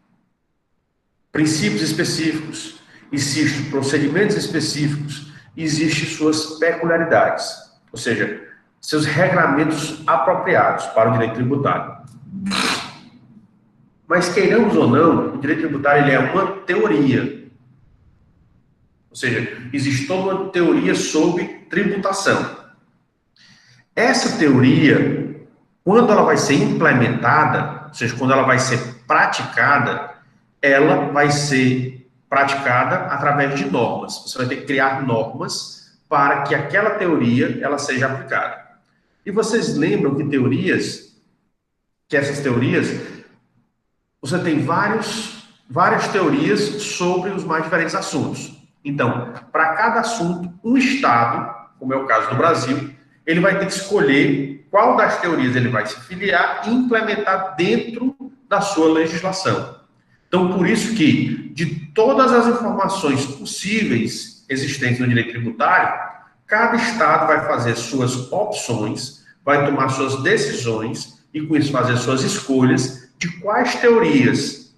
princípios específicos, existem procedimentos específicos, existem suas peculiaridades, ou seja, seus regramentos apropriados para o direito tributário. Mas, queiramos ou não, o direito tributário ele é uma teoria. Ou seja, existe toda uma teoria sobre tributação. Essa teoria, quando ela vai ser implementada, ou seja, quando ela vai ser praticada, ela vai ser praticada através de normas. Você vai ter que criar normas para que aquela teoria ela seja aplicada. E vocês lembram que essas teorias, você tem várias teorias sobre os mais diferentes assuntos. Então, para cada assunto, um Estado, como é o caso do Brasil, ele vai ter que escolher qual das teorias ele vai se filiar e implementar dentro da sua legislação. Então, por isso que, de todas as informações possíveis existentes no direito tributário, cada Estado vai fazer suas opções, vai tomar suas decisões e, com isso, fazer suas escolhas de quais teorias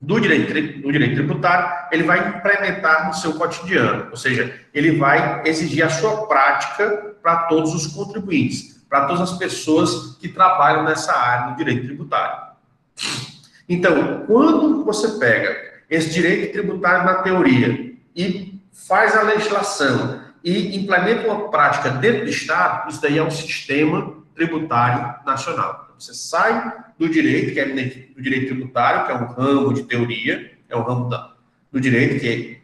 do direito tributário ele vai implementar no seu cotidiano, ou seja, ele vai exigir a sua prática para todos os contribuintes, para todas as pessoas que trabalham nessa área do direito tributário. Então, quando você pega esse direito tributário na teoria e faz a legislação e implementa uma prática dentro do Estado, isso daí é um sistema tributário nacional. Então, você sai do direito, que é do direito tributário, que é um ramo de teoria, é um ramo do direito que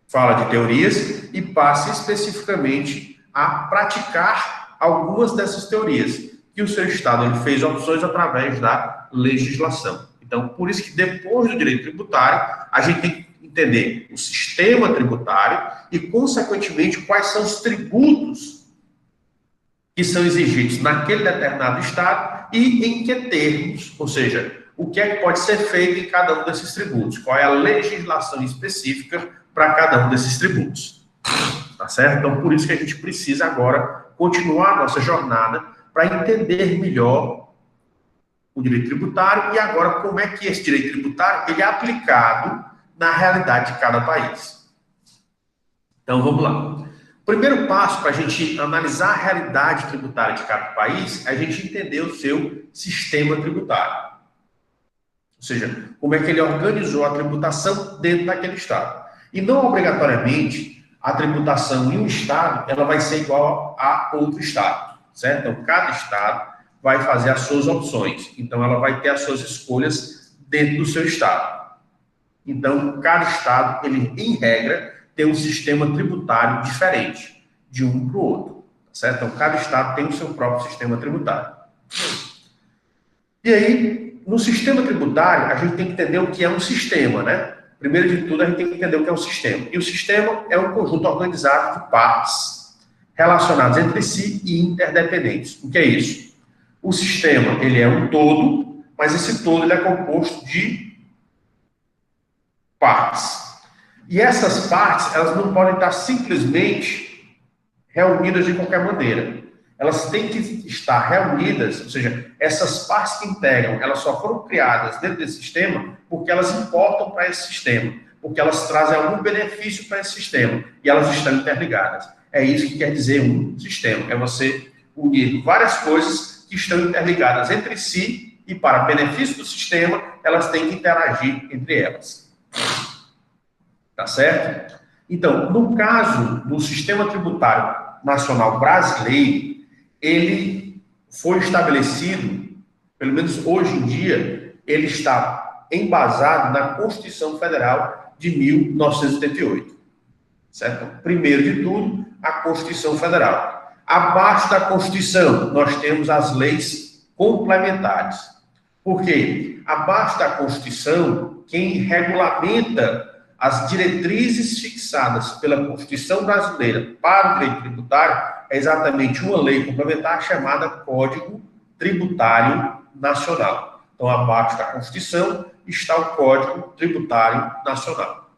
fala de teorias, e passa especificamente a praticar algumas dessas teorias, que o seu Estado ele fez opções através da legislação. Então, por isso que depois do direito tributário, a gente tem que entender o sistema tributário e, consequentemente, quais são os tributos que são exigidos naquele determinado Estado e em que termos, ou seja, o que é que pode ser feito em cada um desses tributos, qual é a legislação específica para cada um desses tributos. Tá certo? Então, por isso que a gente precisa agora continuar a nossa jornada para entender melhor o direito tributário e agora como é que esse direito tributário ele é aplicado na realidade de cada país. Então, vamos lá. O primeiro passo para a gente analisar a realidade tributária de cada país é a gente entender o seu sistema tributário. Ou seja, como é que ele organizou a tributação dentro daquele Estado. E não obrigatoriamente a tributação em um Estado ela vai ser igual a outro Estado, certo? Então, cada Estado vai fazer as suas opções. Então, ela vai ter as suas escolhas dentro do seu Estado. Então, cada Estado, ele, em regra, tem um sistema tributário diferente de um para o outro, certo? Então, cada Estado tem o seu próprio sistema tributário. E aí, no sistema tributário, a gente tem que entender o que é um sistema, né? Primeiro de tudo, a gente tem que entender o que é um sistema. E o sistema é um conjunto organizado de partes relacionadas entre si e interdependentes. O que é isso? O sistema, ele é um todo, mas esse todo ele é composto de partes. E essas partes, elas não podem estar simplesmente reunidas de qualquer maneira. Elas têm que estar reunidas, ou seja, essas partes que integram, elas só foram criadas dentro desse sistema porque elas importam para esse sistema, porque elas trazem algum benefício para esse sistema e elas estão interligadas. É isso que quer dizer um sistema, é você unir várias coisas que estão interligadas entre si e para benefício do sistema, elas têm que interagir entre elas. Tá certo? Então, no caso do sistema tributário nacional brasileiro, ele foi estabelecido, pelo menos hoje em dia, ele está embasado na Constituição Federal de 1988. Certo? Primeiro de tudo, a Constituição Federal. Abaixo da Constituição, nós temos as leis complementares. Por quê? Abaixo da Constituição, quem regulamenta as diretrizes fixadas pela Constituição brasileira para o direito tributário é exatamente uma lei complementar chamada Código Tributário Nacional. Então, abaixo da Constituição está o Código Tributário Nacional.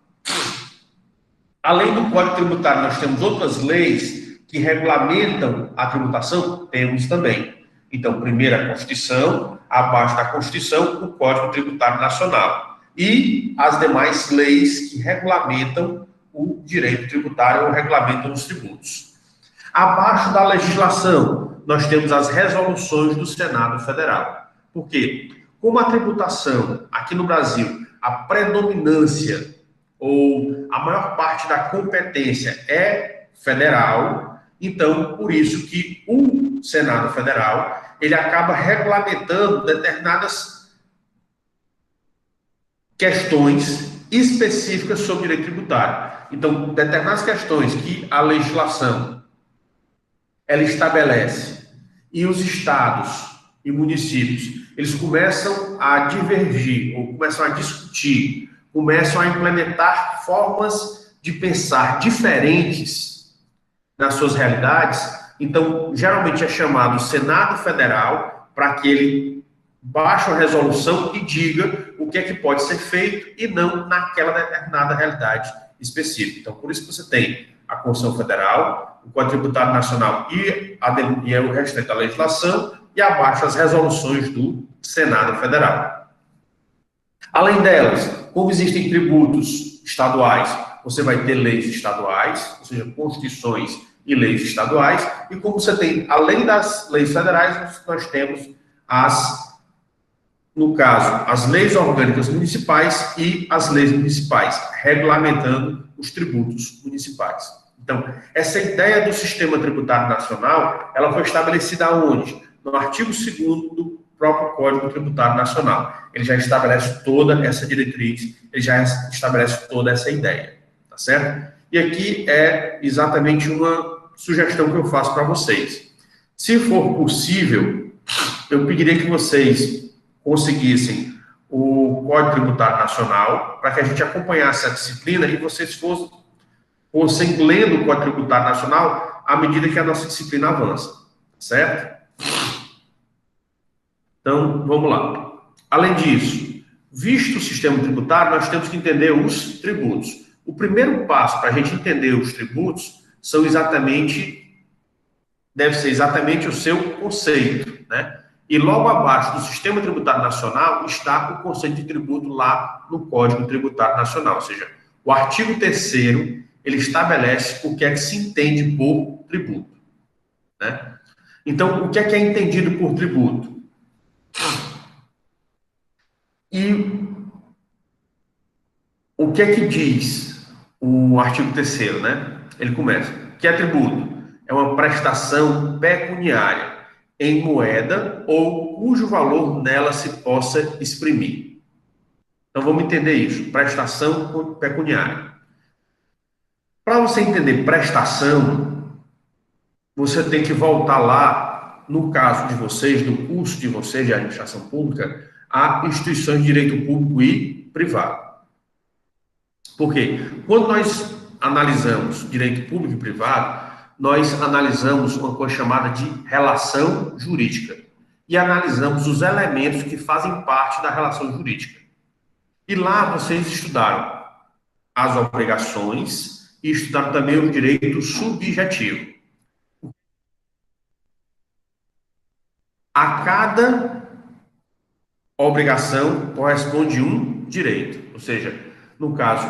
Além do Código Tributário, nós temos outras leis que regulamentam a tributação? Temos também. Então, primeiro a Constituição, abaixo da Constituição, o Código Tributário Nacional. E as demais leis que regulamentam o direito tributário ou regulamentam os tributos. Abaixo da legislação, nós temos as resoluções do Senado Federal. Por quê? Como a tributação aqui no Brasil, a predominância ou a maior parte da competência é federal, então, por isso que o Senado Federal, ele acaba regulamentando determinadas questões específicas sobre direito tributário. Então, determinadas questões que a legislação ela estabelece e os estados e municípios, eles começam a divergir, ou começam a discutir, começam a implementar formas de pensar diferentes nas suas realidades. Então, geralmente é chamado Senado Federal para que ele baixe a resolução e diga o que é que pode ser feito e não naquela determinada realidade específica. Então, por isso que você tem a Constituição Federal, o Código Tributário Nacional e o restante da legislação, e abaixo as resoluções do Senado Federal. Além delas, como existem tributos estaduais, você vai ter leis estaduais, ou seja, constituições e leis estaduais, e como você tem, além das leis federais, nós temos no caso, as leis orgânicas municipais e as leis municipais, regulamentando os tributos municipais. Então, essa ideia do sistema tributário nacional, ela foi estabelecida onde? No artigo 2º do próprio Código Tributário Nacional. Ele já estabelece toda essa diretriz, ele já estabelece toda essa ideia, tá certo? E aqui é exatamente uma sugestão que eu faço para vocês. Se for possível, eu pediria que vocês conseguissem o Código Tributário Nacional, para que a gente acompanhasse a disciplina e vocês fossem lendo o Código Tributário Nacional à medida que a nossa disciplina avança, certo? Então, vamos lá. Além disso, visto o sistema tributário, nós temos que entender os tributos. O primeiro passo para a gente entender os tributos deve ser exatamente o seu conceito, né? E logo abaixo do Sistema Tributário Nacional está o conceito de tributo lá no Código Tributário Nacional, ou seja, o artigo 3º, ele estabelece o que é que se entende por tributo, né? Então, o que é entendido por tributo? E o que é que diz o artigo 3º, né? Ele começa, que é tributo? É uma prestação pecuniária em moeda ou cujo valor nela se possa exprimir. Então, vamos entender isso. Prestação pecuniária. Para você entender prestação, você tem que voltar lá, no caso de vocês, do curso de vocês de administração pública, a instituições de direito público e privado. Por quê? Quando nós analisamos direito público e privado, nós analisamos uma coisa chamada de relação jurídica e analisamos os elementos que fazem parte da relação jurídica. E lá vocês estudaram as obrigações e estudaram também o direito subjetivo. A cada obrigação corresponde um direito, ou seja, no caso,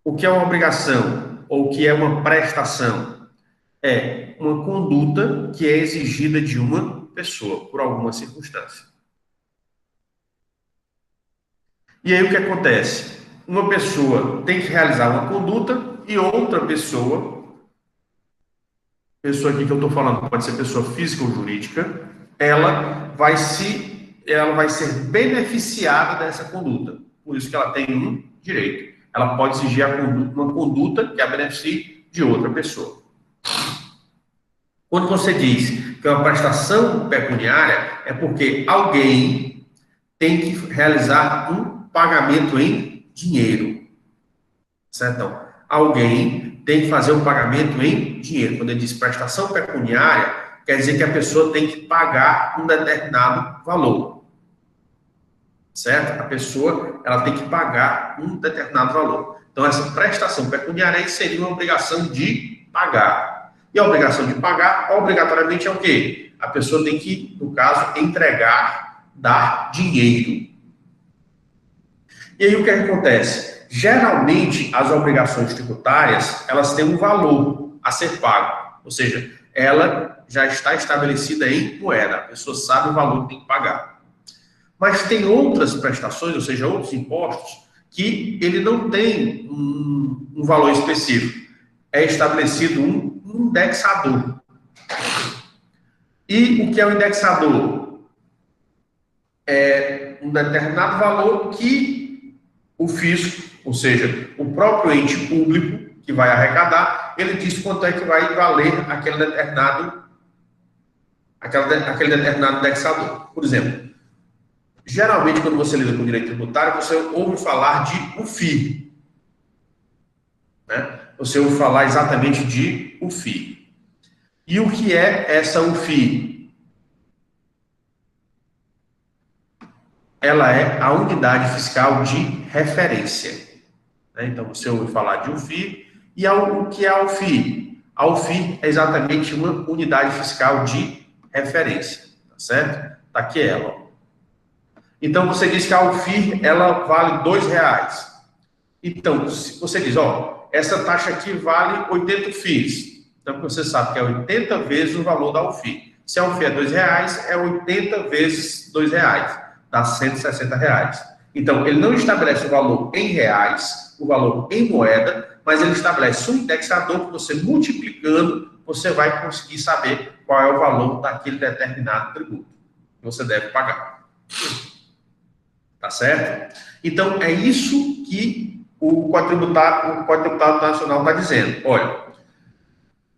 o que é uma obrigação ou o que é uma prestação? É uma conduta que é exigida de uma pessoa, por alguma circunstância. E aí o que acontece? Uma pessoa tem que realizar uma conduta e outra pessoa aqui que eu estou falando, pode ser pessoa física ou jurídica, ela vai ser beneficiada dessa conduta. Por isso que ela tem um direito. Ela pode exigir uma conduta que a beneficie de outra pessoa. Quando você diz que é uma prestação pecuniária, é porque alguém tem que realizar um pagamento em dinheiro. Certo? Então, alguém tem que fazer um pagamento em dinheiro. Quando ele diz prestação pecuniária, quer dizer que a pessoa tem que pagar um determinado valor. Certo? A pessoa, ela tem que pagar um determinado valor. Então, essa prestação pecuniária aí seria uma obrigação de pagar. E a obrigação de pagar, obrigatoriamente, é o quê? A pessoa tem que, no caso, entregar, dar dinheiro. E aí, o que acontece? Geralmente, as obrigações tributárias, elas têm um valor a ser pago. Ou seja, ela já está estabelecida em moeda. A pessoa sabe o valor que tem que pagar. Mas tem outras prestações, ou seja, outros impostos, que ele não tem um valor específico. É estabelecido um indexador. E o que é o indexador? É um determinado valor que o fisco, ou seja, o próprio ente público que vai arrecadar, ele diz quanto é que vai valer aquele determinado indexador. Por exemplo, geralmente, quando você lida com direito tributário, você ouve falar de UFI. Né? Você ouve falar exatamente de UFI. E o que é essa UFI? Ela é a unidade fiscal de referência. Né? Então, você ouve falar de UFI. E o que é a UFI? A UFI é exatamente uma unidade fiscal de referência. Tá certo? Tá aqui ela, ó. Então, você diz que a UFI, ela vale R$2. Então, se você diz, ó, essa taxa aqui vale 80 UFIs. Então, você sabe que é 80 vezes o valor da UFI. Se a UFI é R$2, é 80 vezes R$2. Dá R$160. Então, ele não estabelece o valor em reais, o valor em moeda, mas ele estabelece um indexador que você multiplicando, você vai conseguir saber qual é o valor daquele determinado tributo que você deve pagar. Tá certo? Então, é isso que o Código Tributário Nacional está dizendo. Olha,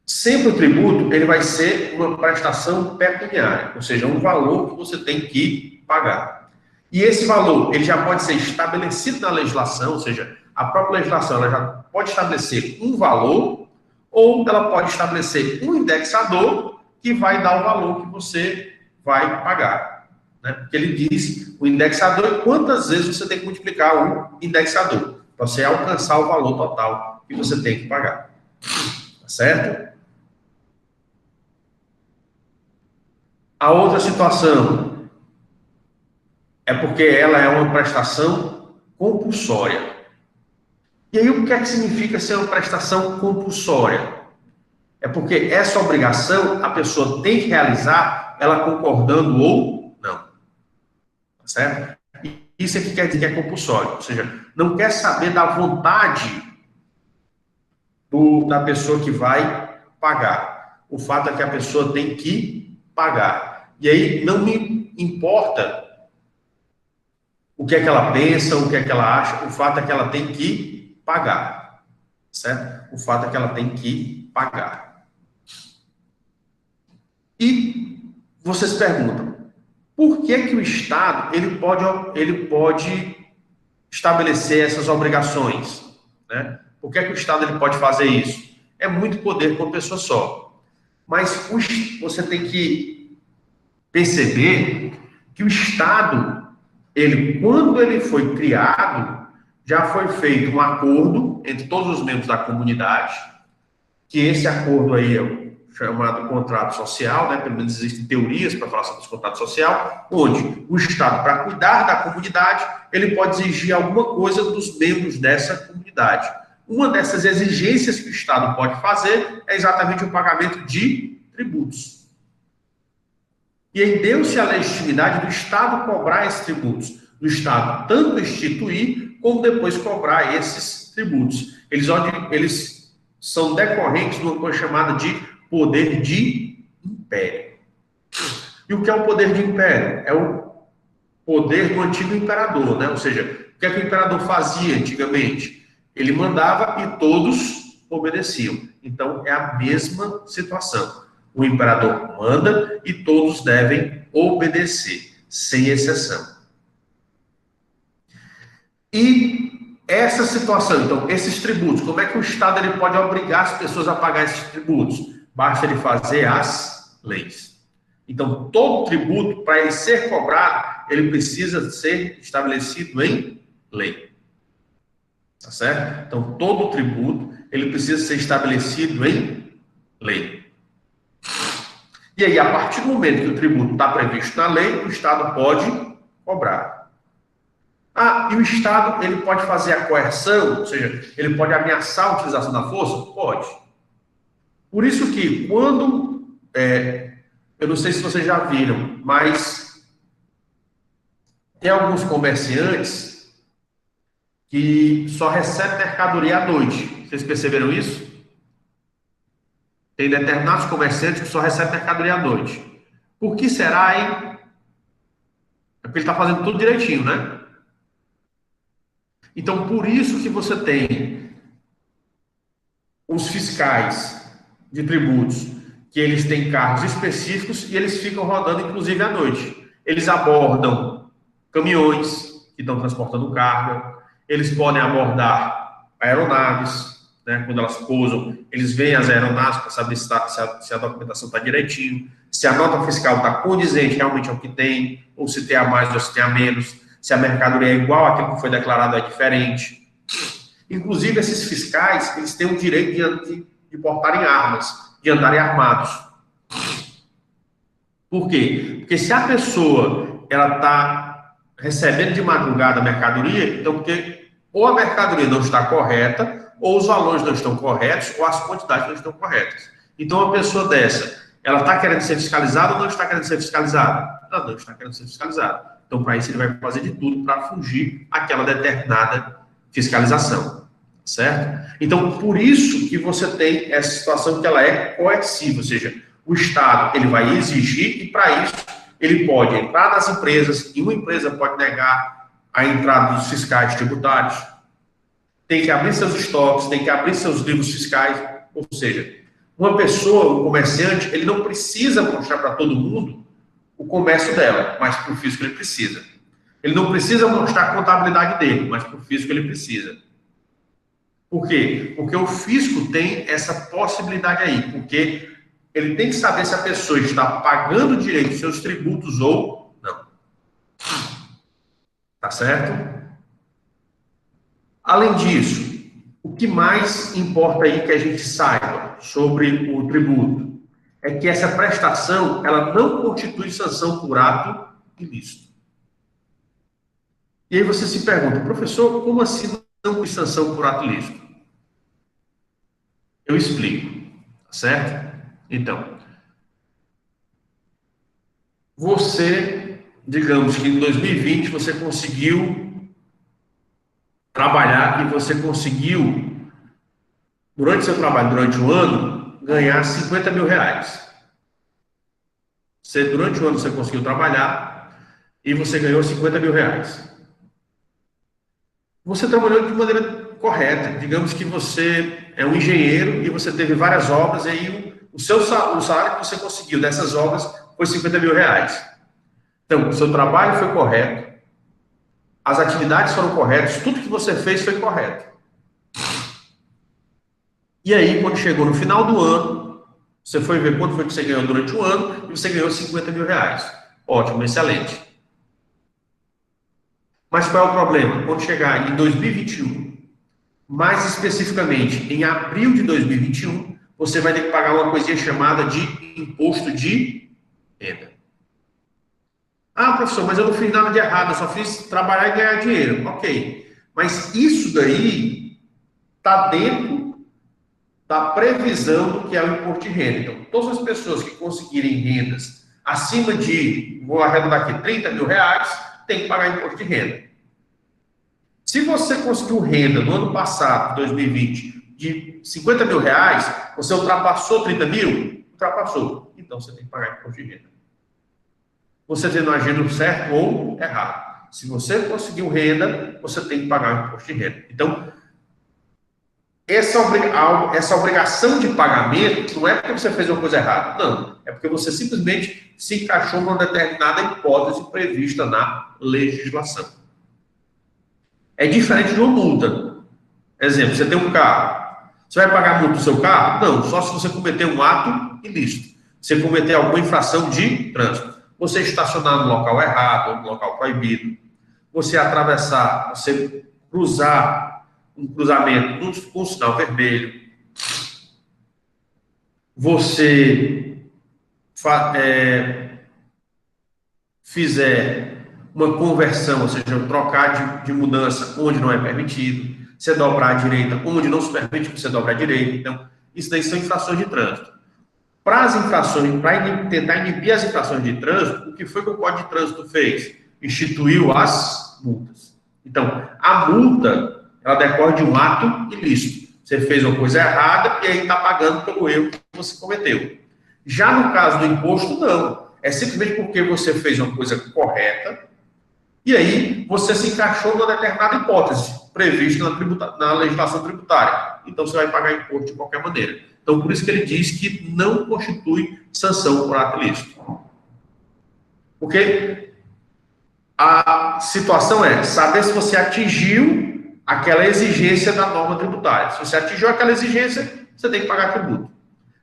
sempre o tributo, ele vai ser uma prestação pecuniária, ou seja, um valor que você tem que pagar. E esse valor, ele já pode ser estabelecido na legislação, ou seja, a própria legislação, ela já pode estabelecer um valor, ou ela pode estabelecer um indexador que vai dar o valor que você vai pagar. Né? Porque ele diz, o indexador é quantas vezes você tem que multiplicar o indexador, para você alcançar o valor total que você tem que pagar. Tá certo? A outra situação é porque ela é uma prestação compulsória. E aí, o que é que significa ser uma prestação compulsória? É porque essa obrigação a pessoa tem que realizar, ela concordando ou não. Tá certo? E isso é que quer dizer que é compulsório. Ou seja, não quer saber da vontade da pessoa que vai pagar. O fato é que a pessoa tem que pagar. E aí, não me importa o que é que ela pensa, o que é que ela acha, o fato é que ela tem que pagar, certo? O fato é que ela tem que pagar. E vocês perguntam, por que que o Estado, ele pode estabelecer essas obrigações, né? Por que que o Estado, ele pode fazer isso? É muito poder para uma pessoa só. Mas você tem que perceber que o Estado, quando ele foi criado, já foi feito um acordo entre todos os membros da comunidade, que esse acordo aí é o chamado contrato social, né? Pelo menos existem teorias para falar sobre esse contrato social, onde o Estado, para cuidar da comunidade, ele pode exigir alguma coisa dos membros dessa comunidade. Uma dessas exigências que o Estado pode fazer é exatamente o pagamento de tributos. E aí deu-se a legitimidade do Estado cobrar esses tributos, do Estado tanto instituir, como depois cobrar esses tributos. Eles são decorrentes de uma coisa chamada de poder de império. E o que é o poder de império? É o poder do antigo imperador, né? Ou seja, o que é que o imperador fazia antigamente? Ele mandava e todos obedeciam. Então, é a mesma situação. O imperador manda e todos devem obedecer, sem exceção. E essa situação, então, esses tributos, como é que o Estado ele pode obrigar as pessoas a pagar esses tributos? Basta ele fazer as leis. Então, todo tributo, para ele ser cobrado, ele precisa ser estabelecido em lei. Tá certo? Então, todo tributo, ele precisa ser estabelecido em lei. E aí, a partir do momento que o tributo está previsto na lei, o Estado pode cobrar. E o Estado, ele pode fazer a coerção, ou seja, ele pode ameaçar a utilização da força? Pode. Por isso que, quando, eu não sei se vocês já viram, mas tem alguns comerciantes que só recebem mercadoria à noite. Vocês perceberam isso? Tem determinados comerciantes que só recebem mercadoria à noite. Por que será, hein? É porque ele está fazendo tudo direitinho, né? Então, por isso que você tem os fiscais de tributos, que eles têm carros específicos e eles ficam rodando, inclusive, à noite. Eles abordam caminhões que estão transportando carga, eles podem abordar aeronaves, né, quando elas pousam, eles veem as aeronaves para saber se a documentação está direitinho, se a nota fiscal está condizente realmente ao que tem, ou se tem a mais ou se tem a menos, se a mercadoria é igual àquilo que foi declarado é diferente. Inclusive, esses fiscais, eles têm o direito de portarem armas, de andarem armados. Por quê? Porque se a pessoa ela está recebendo de madrugada a mercadoria, então porque ou a mercadoria não está correta, ou os valores não estão corretos, ou as quantidades não estão corretas. Então, uma pessoa dessa, ela está querendo ser fiscalizada ou não está querendo ser fiscalizada? Ela não está querendo ser fiscalizada. Então, para isso, ele vai fazer de tudo para fugir àquela determinada fiscalização. Certo? Então, por isso que você tem essa situação que ela é coerciva, ou seja, o Estado ele vai exigir e, para isso, ele pode entrar nas empresas e uma empresa pode negar a entrada dos fiscais tributários, tem que abrir seus estoques, tem que abrir seus livros fiscais, ou seja, uma pessoa, um comerciante, ele não precisa mostrar para todo mundo o comércio dela, mas para o fisco ele precisa. Ele não precisa mostrar a contabilidade dele, mas para o fisco ele precisa. Por quê? Porque o fisco tem essa possibilidade aí, porque ele tem que saber se a pessoa está pagando direito seus tributos ou não. Tá certo? Além disso, o que mais importa aí que a gente saiba sobre o tributo é que essa prestação, ela não constitui sanção por ato ilícito. E aí você se pergunta, professor, como assim não constitui sanção por ato ilícito? Eu explico, tá certo? Então, você, digamos que em 2020 você conseguiu trabalhar e você conseguiu, durante seu trabalho, durante o ano, ganhar 50 mil reais. Durante o ano você conseguiu trabalhar e você ganhou 50 mil reais. Você trabalhou de maneira correta. Digamos que você é um engenheiro e você teve várias obras e aí o salário que você conseguiu dessas obras foi 50 mil reais. Então, o seu trabalho foi correto, as atividades foram corretas, tudo que você fez foi correto. E aí, quando chegou no final do ano, você foi ver quanto foi que você ganhou durante o ano e você ganhou 50 mil reais. Ótimo, excelente. Mas qual é o problema? Quando chegar em 2021, mais especificamente em abril de 2021, você vai ter que pagar uma coisinha chamada de imposto de renda. Ah, professor, mas eu não fiz nada de errado, eu só fiz trabalhar e ganhar dinheiro. Ok, mas isso daí está dentro da previsão do que é o imposto de renda. Então, todas as pessoas que conseguirem rendas acima de, vou arredondar aqui, 30 mil reais, tem que pagar imposto de renda. Se você conseguiu renda no ano passado, 2020, de 50 mil reais, você ultrapassou 30 mil? Ultrapassou. Então, você tem que pagar imposto de renda. Você tendo agindo certo ou errado. Se você conseguiu renda, você tem que pagar o imposto de renda. Então, essa obrigação de pagamento não é porque você fez uma coisa errada. Não. É porque você simplesmente se encaixou numa determinada hipótese prevista na legislação. É diferente de uma multa. Exemplo, você tem um carro. Você vai pagar multa do seu carro? Não, só se você cometer um ato ilícito. Você cometer alguma infração de trânsito. Você estacionar no local errado, ou no local proibido. Você atravessar, você cruzar um cruzamento com um sinal vermelho. Você fizer uma conversão, ou seja, trocar de mudança onde não é permitido, você dobrar à direita onde não se permite que você dobre à direita. Então, isso daí são infrações de trânsito. Para as infrações, para tentar inibir as infrações de trânsito, o que foi que o Código de Trânsito fez? Instituiu as multas. Então, a multa, ela decorre de um ato ilícito. Você fez uma coisa errada e aí está pagando pelo erro que você cometeu. Já no caso do imposto, não. É simplesmente porque você fez uma coisa correta e aí você se encaixou numa determinada hipótese prevista na legislação tributária. Então, você vai pagar imposto de qualquer maneira. Então, por isso que ele diz que não constitui sanção por ato ilícito. Porque a situação é saber se você atingiu aquela exigência da norma tributária. Se você atingiu aquela exigência, você tem que pagar tributo.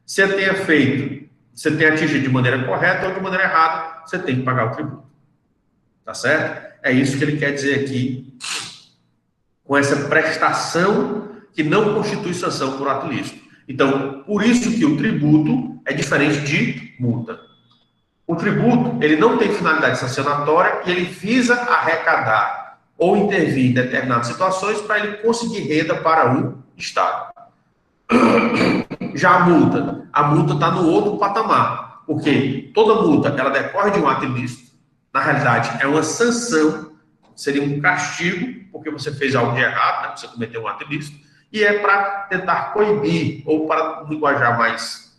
Se você tenha atingido de maneira correta ou de maneira errada, você tem que pagar o tributo. Tá certo? É isso que ele quer dizer aqui com essa prestação que não constitui sanção por ato ilícito. Então, por isso que o tributo é diferente de multa. O tributo, ele não tem finalidade sancionatória e ele visa arrecadar ou intervir em determinadas situações para ele conseguir renda para o Estado. Já a multa está no outro patamar, porque toda multa, ela decorre de um ato ilícito. Na realidade, é uma sanção, seria um castigo, porque você fez algo de errado, né? Você cometeu um ato ilícito, e é para tentar coibir, ou para um linguajar mais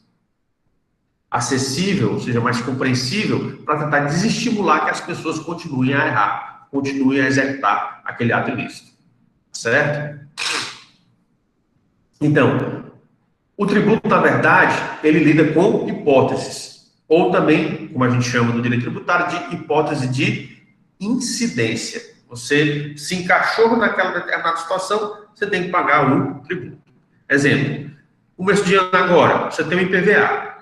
acessível, ou seja, mais compreensível, para tentar desestimular que as pessoas continuem a errar, continuem a executar aquele ato ilícito. Certo? Então, o tributo, na verdade, ele lida com hipóteses, ou também, como a gente chama no direito tributário, de hipótese de incidência. Você se encaixou naquela determinada situação, você tem que pagar o tributo. Exemplo, começo de ano agora, você tem um IPVA.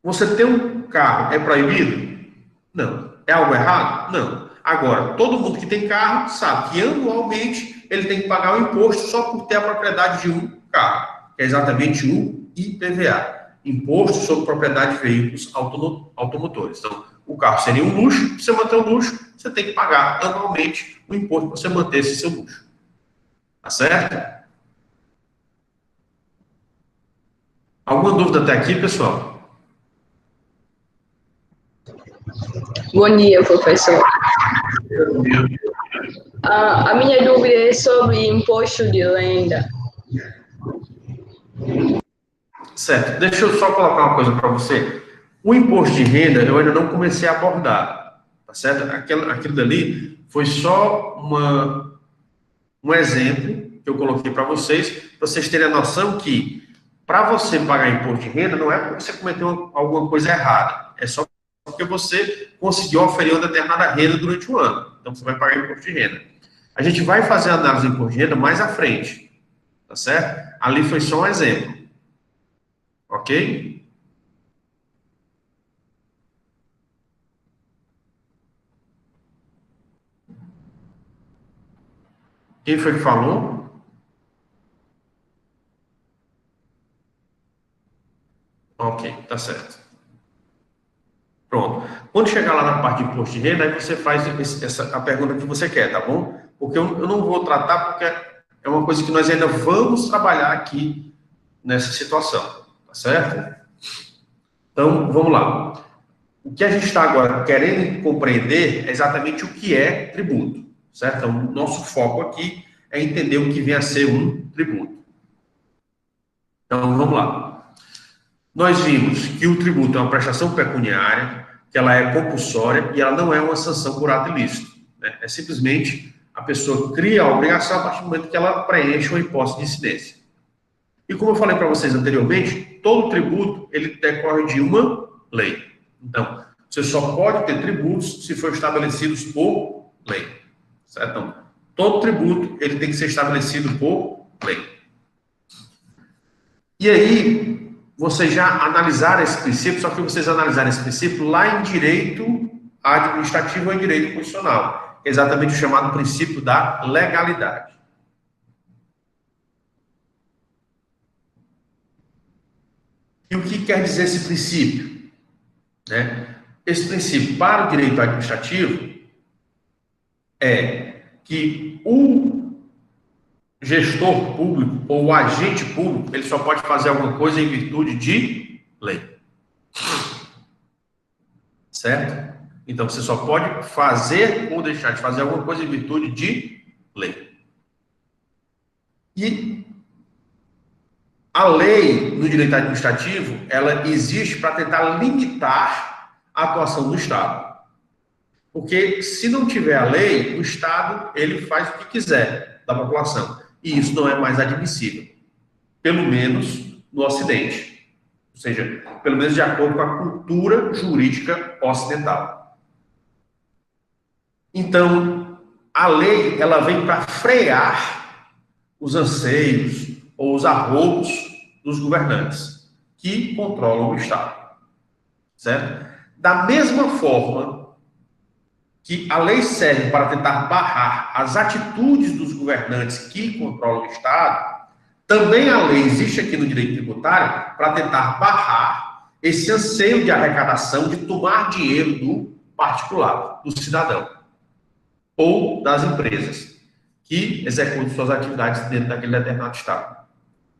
Você ter um carro é proibido? Não. É algo errado? Não. Agora, todo mundo que tem carro sabe que anualmente ele tem que pagar o imposto só por ter a propriedade de um carro, que é exatamente o IPVA, Imposto sobre Propriedade de Veículos Automotores. Então, o carro seria um luxo, para você manter o luxo, você tem que pagar anualmente o imposto para você manter esse seu luxo. Tá certo? Alguma dúvida até aqui, pessoal? Bom dia, professor. A minha dúvida é sobre imposto de renda. Certo. Deixa eu só colocar uma coisa para você. O imposto de renda eu ainda não comecei a abordar, tá certo? Aquilo dali foi só um exemplo que eu coloquei para vocês terem a noção que para você pagar imposto de renda não é porque você cometeu alguma coisa errada, é só porque você conseguiu oferir uma determinada renda durante o ano. Então você vai pagar imposto de renda. A gente vai fazer a análise do imposto de renda mais à frente, tá certo? Ali foi só um exemplo. Ok? Quem foi que falou? Ok, tá certo. Pronto. Quando chegar lá na parte de imposto de renda, aí você faz a pergunta que você quer, tá bom? Porque eu não vou tratar, porque é uma coisa que nós ainda vamos trabalhar aqui nessa situação, tá certo? Então, vamos lá. O que a gente está agora querendo compreender é exatamente o que é tributo, certo? Então, o nosso foco aqui é entender o que vem a ser um tributo. Então, vamos lá. Nós vimos que o tributo é uma prestação pecuniária, que ela é compulsória e ela não é uma sanção por ato ilícito, né? É simplesmente a pessoa cria a obrigação a partir do momento que ela preenche uma hipótese de incidência. E como eu falei para vocês anteriormente, todo tributo ele decorre de uma lei. Então, você só pode ter tributos se for estabelecidos por lei, certo? Então, todo tributo ele tem que ser estabelecido por lei. E aí, vocês já analisaram esse princípio, só que vocês analisaram esse princípio lá em direito administrativo ou em direito constitucional, exatamente o chamado princípio da legalidade. E o que quer dizer esse princípio? Né? Esse princípio para o direito administrativo é que o gestor público ou o agente público, ele só pode fazer alguma coisa em virtude de lei. Certo? Então, você só pode fazer ou deixar de fazer alguma coisa em virtude de lei. E a lei no direito administrativo, ela existe para tentar limitar a atuação do Estado. Porque se não tiver a lei, o Estado, ele faz o que quiser da população. E isso não é mais admissível. Pelo menos no Ocidente. Ou seja, pelo menos de acordo com a cultura jurídica ocidental. Então, a lei, ela vem para frear os anseios ou os arroubos dos governantes que controlam o Estado. Certo? Da mesma forma que a lei serve para tentar barrar as atitudes dos governantes que controlam o Estado, também a lei existe aqui no direito tributário para tentar barrar esse anseio de arrecadação, de tomar dinheiro do particular, do cidadão, ou das empresas que executam suas atividades dentro daquele determinado Estado.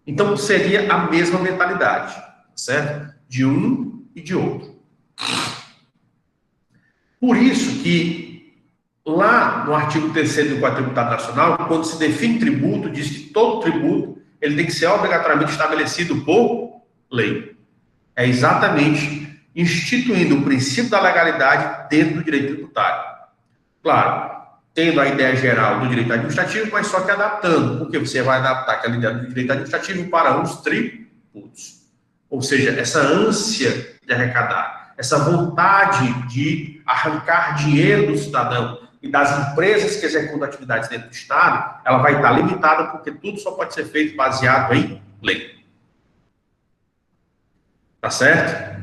Então, seria a mesma mentalidade, certo? De um e de outro. Por isso que, lá no artigo 3º do Código Tributário Nacional, quando se define tributo, diz que todo tributo ele tem que ser obrigatoriamente estabelecido por lei. É exatamente instituindo o princípio da legalidade dentro do direito tributário. Claro, tendo a ideia geral do direito administrativo, mas só que adaptando, porque você vai adaptar aquela ideia do direito administrativo para os tributos. Ou seja, essa ânsia de arrecadar, essa vontade de arrancar dinheiro do cidadão e das empresas que executam atividades dentro do Estado, ela vai estar limitada, porque tudo só pode ser feito baseado em lei. Tá certo?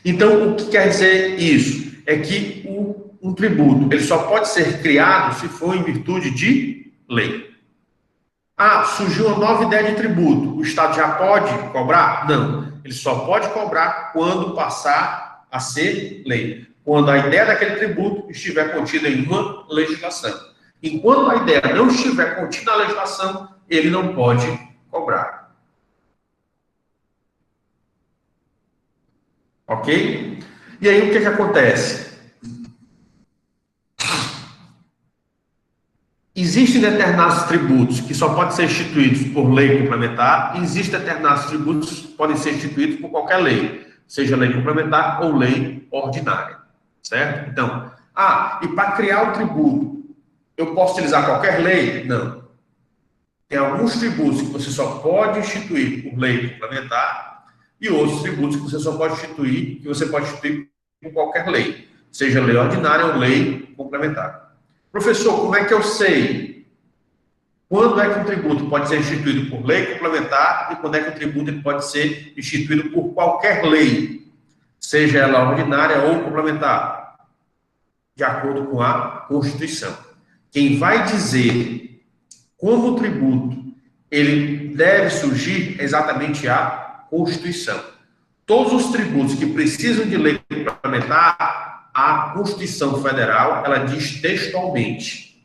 Então, o que quer dizer isso? É que um tributo, ele só pode ser criado se for em virtude de lei. Ah, surgiu uma nova ideia de tributo. O Estado já pode cobrar? Não. Ele só pode cobrar quando passar a ser lei. Quando a ideia daquele tributo estiver contida em uma legislação. Enquanto a ideia não estiver contida na legislação, ele não pode cobrar. Ok? E aí o que acontece? Existem determinados tributos que só podem ser instituídos por lei complementar, e existem determinados tributos que podem ser instituídos por qualquer lei, seja lei complementar ou lei ordinária, certo? Então, e para criar o tributo, eu posso utilizar qualquer lei? Não. Tem alguns tributos que você só pode instituir por lei complementar, e outros tributos que você só pode instituir, por qualquer lei, seja lei ordinária ou lei complementar. Professor, como é que eu sei quando é que um tributo pode ser instituído por lei complementar e quando é que o tributo pode ser instituído por qualquer lei, seja ela ordinária ou complementar, de acordo com a Constituição? Quem vai dizer como o tributo ele deve surgir é exatamente a Constituição. Todos os tributos que precisam de lei complementar, a Constituição Federal, ela diz textualmente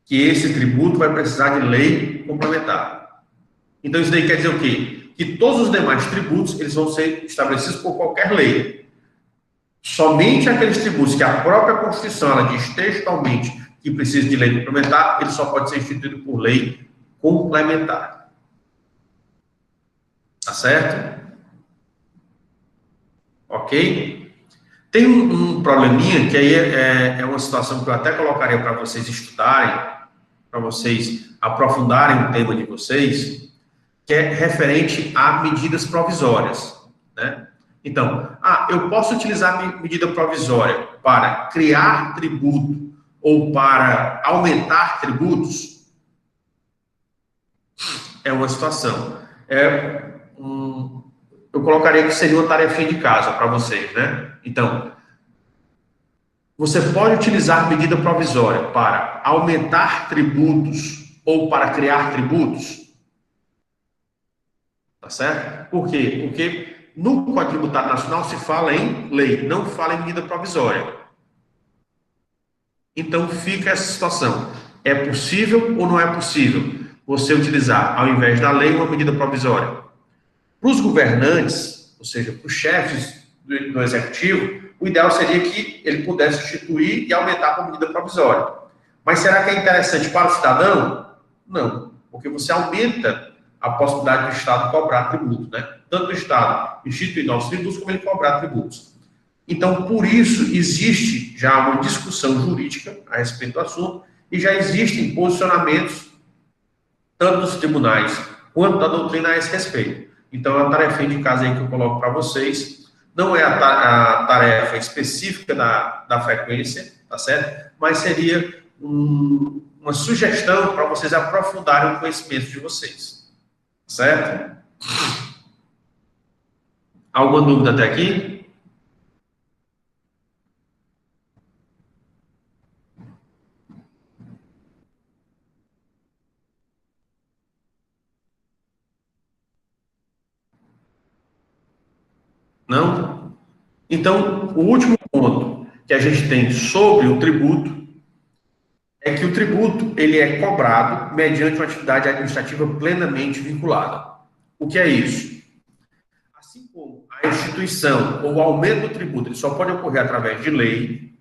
que esse tributo vai precisar de lei complementar. Então, isso daí quer dizer o quê? Que todos os demais tributos, eles vão ser estabelecidos por qualquer lei. Somente aqueles tributos que a própria Constituição, ela diz textualmente que precisa de lei complementar, ele só pode ser instituído por lei complementar. Tá certo? Ok? Tem um probleminha, que aí é uma situação que eu até colocaria para vocês estudarem, para vocês aprofundarem o tema de vocês, que é referente a medidas provisórias, né? Então, eu posso utilizar medida provisória para criar tributo ou para aumentar tributos? É uma situação. eu colocaria que seria uma tarefinha de casa para vocês, né? Então, você pode utilizar medida provisória para aumentar tributos ou para criar tributos? Tá certo? Por quê? Porque no Código Tributário Nacional se fala em lei, não fala em medida provisória. Então fica essa situação. É possível ou não é possível você utilizar, ao invés da lei, uma medida provisória? Para os governantes, ou seja, para os chefes do executivo, o ideal seria que ele pudesse instituir e aumentar com medida provisória. Mas será que é interessante para o cidadão? Não, porque você aumenta a possibilidade do Estado cobrar tributo, né? Tanto o Estado instituir novos tributos, como ele cobrar tributos. Então, por isso, existe já uma discussão jurídica a respeito do assunto e já existem posicionamentos, tanto dos tribunais quanto da doutrina a esse respeito. Então, é uma tarefa de casa aí que eu coloco para vocês. Não é a tarefa específica da frequência, tá certo? Mas seria uma sugestão para vocês aprofundarem o conhecimento de vocês. Certo? Alguma dúvida até aqui? Não? Então, o último ponto que a gente tem sobre o tributo é que o tributo ele é cobrado mediante uma atividade administrativa plenamente vinculada. O que é isso? Assim como a instituição ou o aumento do tributo ele só pode ocorrer através de lei,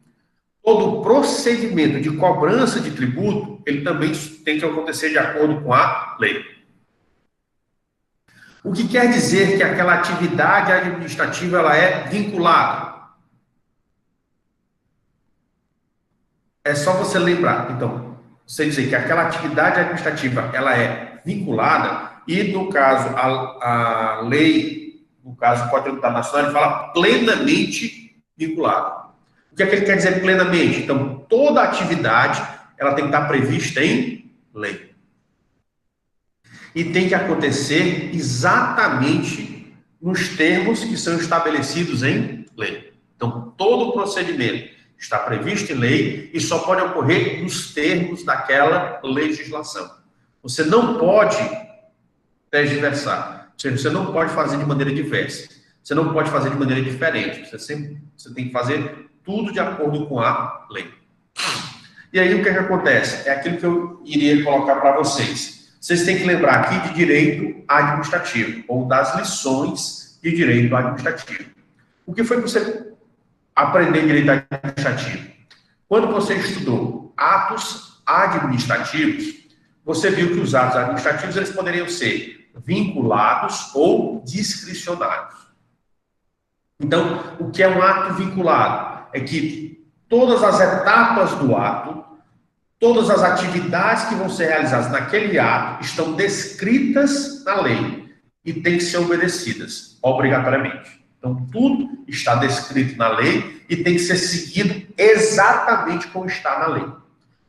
todo o procedimento de cobrança de tributo ele também tem que acontecer de acordo com a lei. O que quer dizer que aquela atividade administrativa ela é vinculada? É só você lembrar. Então, você dizer que aquela atividade administrativa ela é vinculada e, no caso, a lei, no caso, o Código Tributário Nacional, ele fala plenamente vinculada. O que é que ele quer dizer plenamente? Então, toda atividade ela tem que estar prevista em lei. E tem que acontecer exatamente nos termos que são estabelecidos em lei. Então, todo o procedimento está previsto em lei e só pode ocorrer nos termos daquela legislação. Você não pode tergiversar, ou seja, você não pode fazer de maneira diversa, você não pode fazer de maneira diferente, você tem que fazer tudo de acordo com a lei. E aí o que é que acontece? É aquilo que eu iria colocar para vocês. Vocês têm que lembrar aqui de direito administrativo, ou das lições de direito administrativo. O que foi que você aprendeu em direito administrativo? Quando você estudou atos administrativos, você viu que os atos administrativos eles poderiam ser vinculados ou discricionários. Então, o que é um ato vinculado? É que todas as etapas do ato, todas as atividades que vão ser realizadas naquele ato estão descritas na lei e têm que ser obedecidas, obrigatoriamente. Então, tudo está descrito na lei e tem que ser seguido exatamente como está na lei.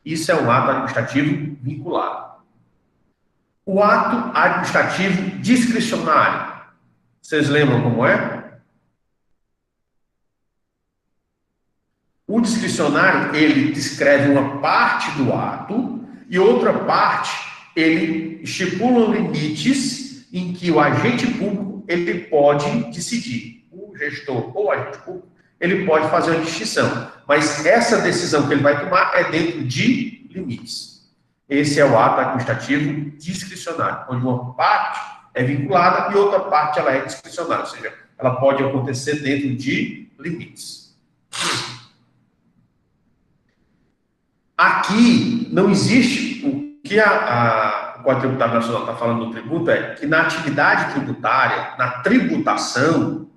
Isso é um ato administrativo vinculado. O ato administrativo discricionário. Vocês lembram como é? O discricionário, ele descreve uma parte do ato e outra parte, ele estipula limites em que o agente público, ele pode decidir. O gestor ou o agente público, ele pode fazer uma distinção. Mas essa decisão que ele vai tomar é dentro de limites. Esse é o ato administrativo discricionário, onde uma parte é vinculada e outra parte ela é discricionária, ou seja, ela pode acontecer dentro de limites. Aqui não existe o que o Código Tributário Nacional está falando do tributo é que na atividade tributária, na tributação,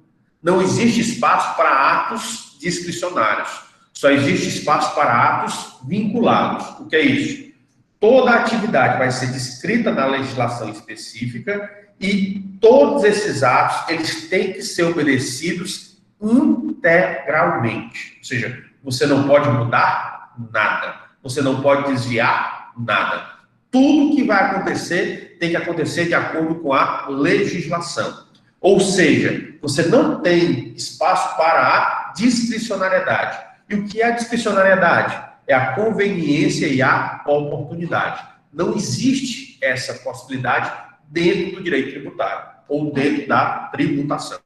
não existe espaço para atos discricionários. Só existe espaço para atos vinculados. O que é isso? Toda a atividade vai ser descrita na legislação específica e todos esses atos, eles têm que ser obedecidos integralmente. Ou seja, você não pode mudar nada. Você não pode desviar nada. tudo que vai acontecer tem que acontecer de acordo com a legislação. Ou seja, você não tem espaço para a discricionariedade. E o que é a discricionariedade? É a conveniência e a oportunidade. Não existe essa possibilidade dentro do direito tributário ou dentro da tributação.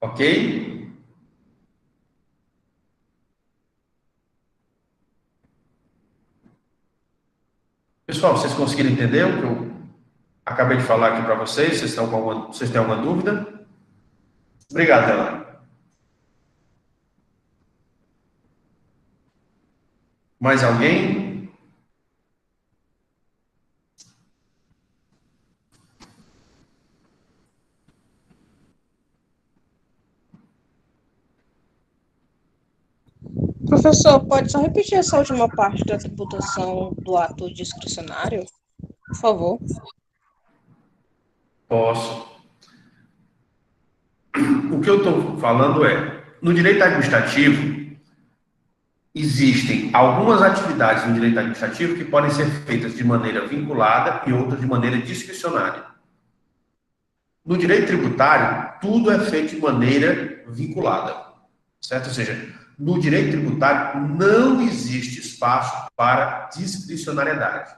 Ok? Pessoal, vocês conseguiram entender o que eu acabei de falar aqui para vocês? Vocês têm alguma dúvida? Obrigado, Ela. Mais alguém? Professor, pode só repetir essa última parte da tributação do ato discricionário, por favor? Posso. O que eu estou falando é, no direito administrativo, existem algumas atividades no direito administrativo que podem ser feitas de maneira vinculada e outras de maneira discricionária. No direito tributário, tudo é feito de maneira vinculada, certo? Ou seja, no direito tributário não existe espaço para discricionariedade.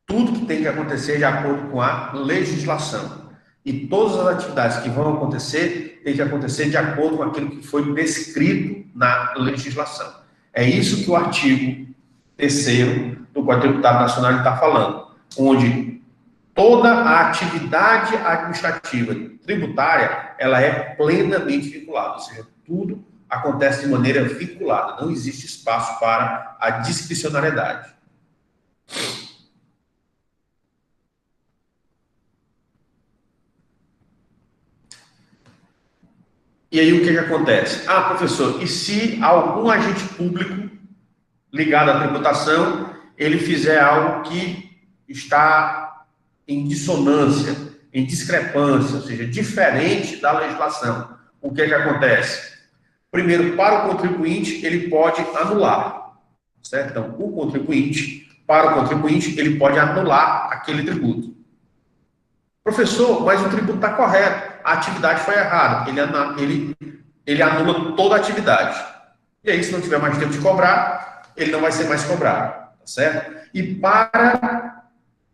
Tudo que tem que acontecer de acordo com a legislação. E todas as atividades que vão acontecer, tem que acontecer de acordo com aquilo que foi descrito na legislação. É isso que o artigo 3º do Código Tributário Nacional está falando, onde toda a atividade administrativa tributária, ela é plenamente vinculada, ou seja, tudo acontece de maneira vinculada, não existe espaço para a discricionariedade. E aí o que acontece? Ah, professor, e se algum agente público ligado à tributação, ele fizer algo que está em dissonância, em discrepância, ou seja, diferente da legislação, o que acontece? Primeiro, para o contribuinte, ele pode anular, certo? Então, para o contribuinte, ele pode anular aquele tributo. Professor, mas o tributo está correto, a atividade foi errada, ele anula toda a atividade. E aí, se não tiver mais tempo de cobrar, ele não vai ser mais cobrado, tá certo? E para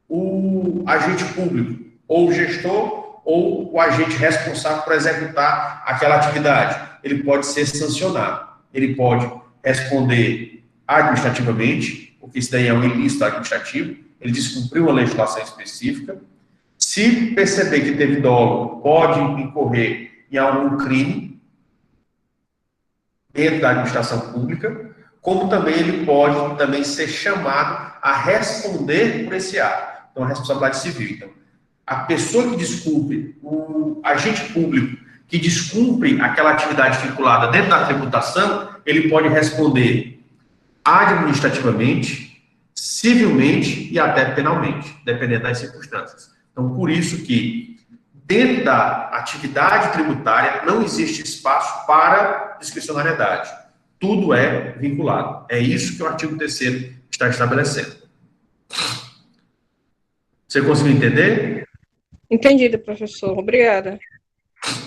o agente público, ou o gestor, ou o agente responsável por executar aquela atividade, ele pode ser sancionado. Ele pode responder administrativamente, porque isso daí é um ilícito administrativo, ele descumpriu uma legislação específica. Se perceber que teve dolo, pode incorrer em algum crime dentro da administração pública, como também ele pode também ser chamado a responder por esse ato. Então, a responsabilidade civil. Então, a pessoa que descumpre, o agente público que descumpre aquela atividade vinculada dentro da tributação, ele pode responder administrativamente, civilmente e até penalmente, dependendo das circunstâncias. Então, por isso que, dentro da atividade tributária, não existe espaço para discricionariedade. Tudo é vinculado. É isso que o artigo 3º está estabelecendo. Você conseguiu entender? Entendido, professor. Obrigada.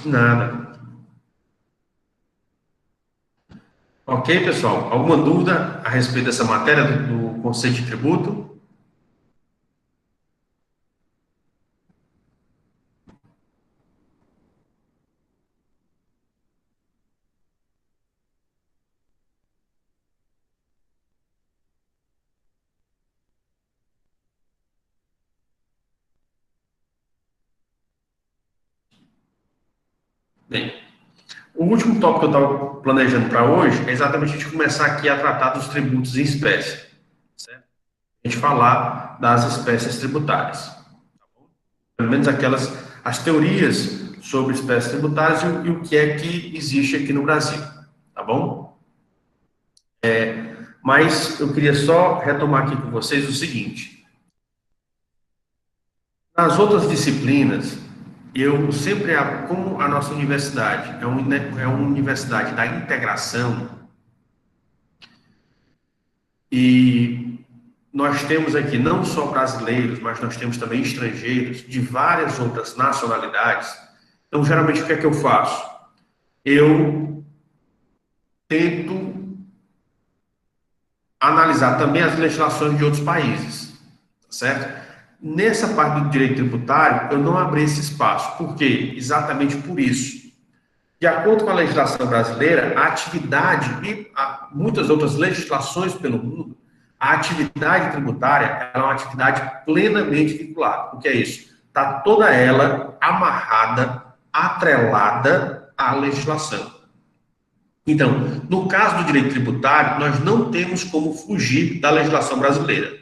Nada. Ok, pessoal? Alguma dúvida a respeito dessa matéria do conceito de tributo? Bem, o último tópico que eu estava planejando para hoje é exatamente a gente começar aqui a tratar dos tributos em espécie, certo? A gente falar das espécies tributárias. Pelo menos as teorias sobre espécies tributárias e o que é que existe aqui no Brasil, tá bom? Mas eu queria só retomar aqui com vocês o seguinte. Nas outras disciplinas, eu sempre, como a nossa universidade é uma universidade da integração, E nós temos aqui não só brasileiros, mas nós temos também estrangeiros de várias outras nacionalidades. Então, geralmente, o que é que eu faço? Eu tento analisar também as legislações de outros países, tá certo? Nessa parte do direito tributário, eu não abri esse espaço. Por quê? Exatamente por isso. De acordo com a legislação brasileira, a atividade e muitas outras legislações pelo mundo, a atividade tributária é uma atividade plenamente vinculada. O que é isso? Está toda ela amarrada, atrelada à legislação. Então, no caso do direito tributário, nós não temos como fugir da legislação brasileira,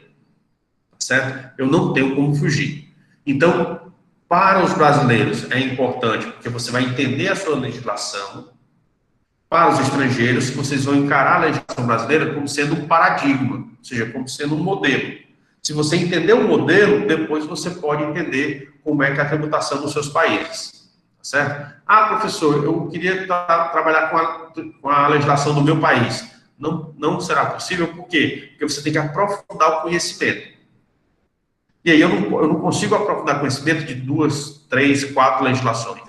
certo? Eu não tenho como fugir. Então, para os brasileiros é importante, porque você vai entender a sua legislação. Para os estrangeiros, vocês vão encarar a legislação brasileira como sendo um paradigma, ou seja, como sendo um modelo. Se você entender o modelo, depois você pode entender como é que é a tributação nos seus países. Tá certo? Ah, professor, eu queria trabalhar com a legislação do meu país. Não será possível, por quê? Porque você tem que aprofundar o conhecimento. E aí eu não consigo aprofundar conhecimento de 2, 3, 4 legislações.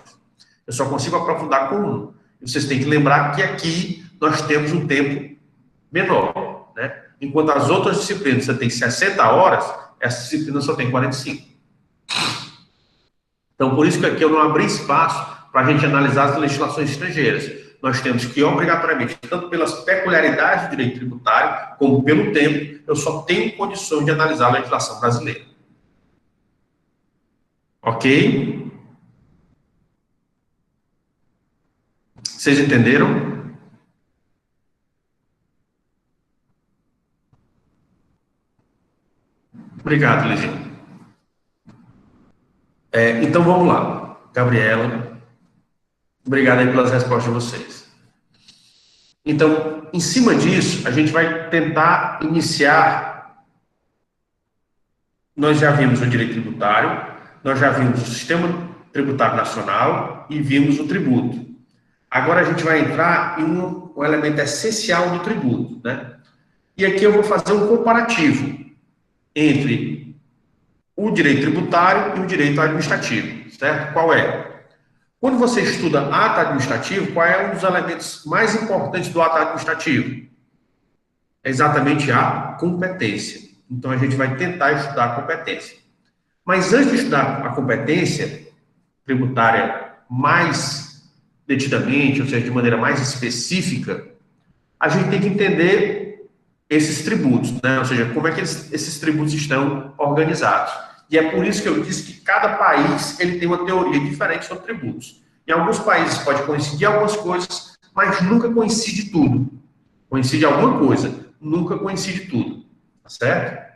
Eu só consigo aprofundar com um. E vocês têm que lembrar que aqui nós temos um tempo menor, né? Enquanto as outras disciplinas você tem 60 horas, essa disciplina só tem 45. Então, por isso que aqui eu não abri espaço para a gente analisar as legislações estrangeiras. Nós temos que, obrigatoriamente, tanto pelas peculiaridades do direito tributário, como pelo tempo, eu só tenho condições de analisar a legislação brasileira. Ok? Vocês entenderam? Obrigado, Lizinho. Então, vamos lá. Gabriela, obrigado aí pelas respostas de vocês. Então, em cima disso, a gente vai tentar iniciar. Nós já vimos o direito tributário, nós já vimos o sistema tributário nacional e vimos o tributo. Agora a gente vai entrar em um elemento essencial do tributo, né? E aqui eu vou fazer um comparativo entre o direito tributário e o direito administrativo, certo? Qual é? Quando você estuda ato administrativo, qual é um dos elementos mais importantes do ato administrativo? É exatamente a competência. Então, a gente vai tentar estudar a competência. Mas antes de estudar a competência tributária mais detidamente, ou seja, de maneira mais específica, a gente tem que entender esses tributos, né? Ou seja, como é que esses tributos estão organizados. E é por isso que eu disse que cada país ele tem uma teoria diferente sobre tributos. Em alguns países pode coincidir algumas coisas, mas nunca coincide tudo. Coincide alguma coisa, nunca coincide tudo. Tá certo?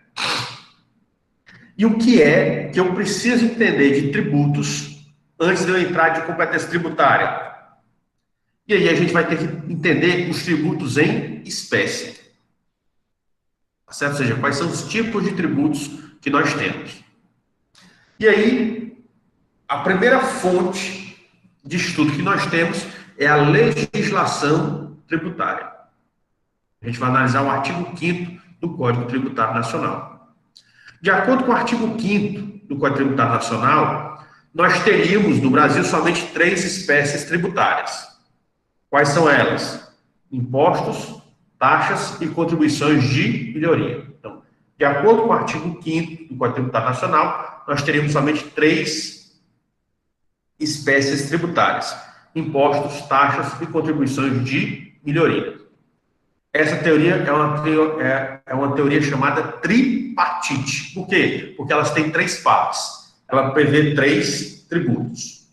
E o que é que eu preciso entender de tributos antes de eu entrar de competência tributária? E aí a gente vai ter que entender os tributos em espécie. Tá certo? Ou seja, quais são os tipos de tributos que nós temos. E aí, a primeira fonte de estudo que nós temos é a legislação tributária. A gente vai analisar o artigo 5º do Código Tributário Nacional. De acordo com o artigo 5º do Código Tributário Nacional, nós teríamos no Brasil somente 3 espécies tributárias. Quais são elas? Impostos, taxas e contribuições de melhoria. Então, de acordo com o artigo 5º do Código Tributário Nacional, nós teríamos somente 3 espécies tributárias: impostos, taxas e contribuições de melhoria. Essa teoria é uma teoria chamada tripartite. Por quê? Porque elas têm 3 partes. Ela prevê 3 tributos.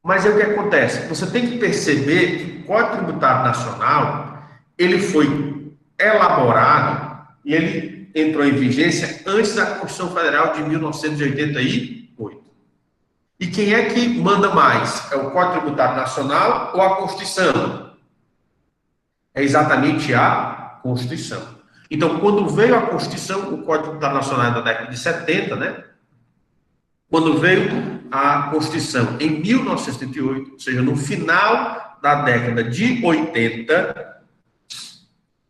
Mas aí o que acontece? Você tem que perceber que o Código Tributário Nacional ele foi elaborado e ele entrou em vigência antes da Constituição Federal de 1988. E quem é que manda mais? É o Código Tributário Nacional ou a Constituição? É exatamente a Constituição. Então, quando veio a Constituição, o Código Tributário Nacional é da década de 70, né? Quando veio a Constituição em 1978, ou seja, no final da década de 80,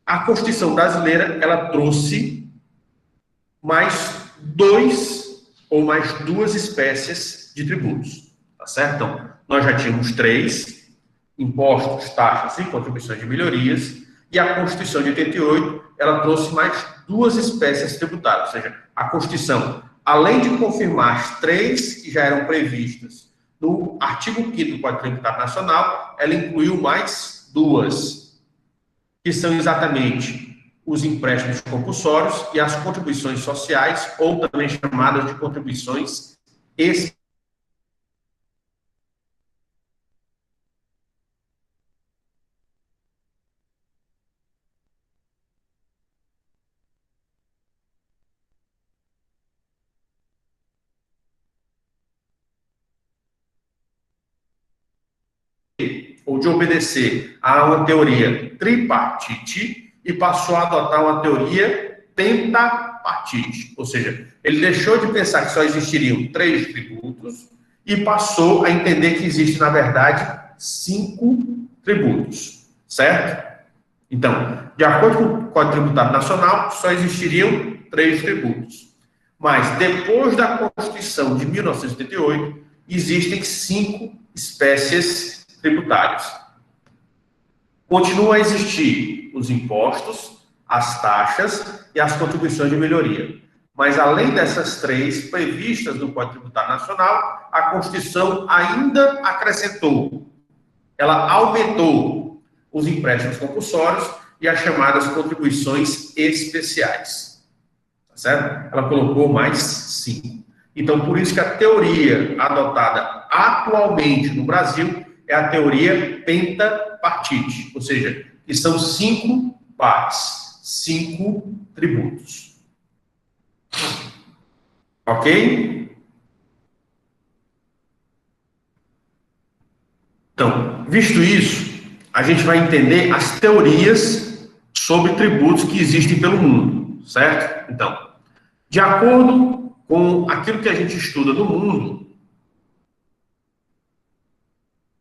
a Constituição brasileira, ela trouxe mais mais duas espécies de tributos, tá certo? Então, nós já tínhamos 3, impostos, taxas e contribuições de melhorias, e a Constituição de 88, ela trouxe mais 2 espécies tributárias, ou seja, a Constituição, além de confirmar as 3 que já eram previstas no artigo 5º do Código Tributário Nacional, ela incluiu mais 2, que são exatamente os empréstimos compulsórios e as contribuições sociais, ou também chamadas de contribuições especiais. Ou de obedecer a uma teoria tripartite e passou a adotar uma teoria pentapartite. Ou seja, ele deixou de pensar que só existiriam 3 tributos e passou a entender que existe, na verdade, 5 tributos, certo? Então, de acordo com o Código Tributário Nacional, só existiriam 3 tributos. Mas, depois da Constituição de 1988, existem 5 espécies tributárias. Continua a existir os impostos, as taxas e as contribuições de melhoria. Mas, além dessas 3 previstas no Código Tributário Nacional, a Constituição ainda acrescentou, ela aumentou os empréstimos compulsórios e as chamadas contribuições especiais. Tá certo? Ela colocou mais 5. Então, por isso que a teoria adotada atualmente no Brasil é a teoria pentapartite, ou seja, que são 5 partes, 5 tributos. Ok? Então, visto isso, a gente vai entender as teorias sobre tributos que existem pelo mundo, certo? Então, de acordo com aquilo que a gente estuda no mundo,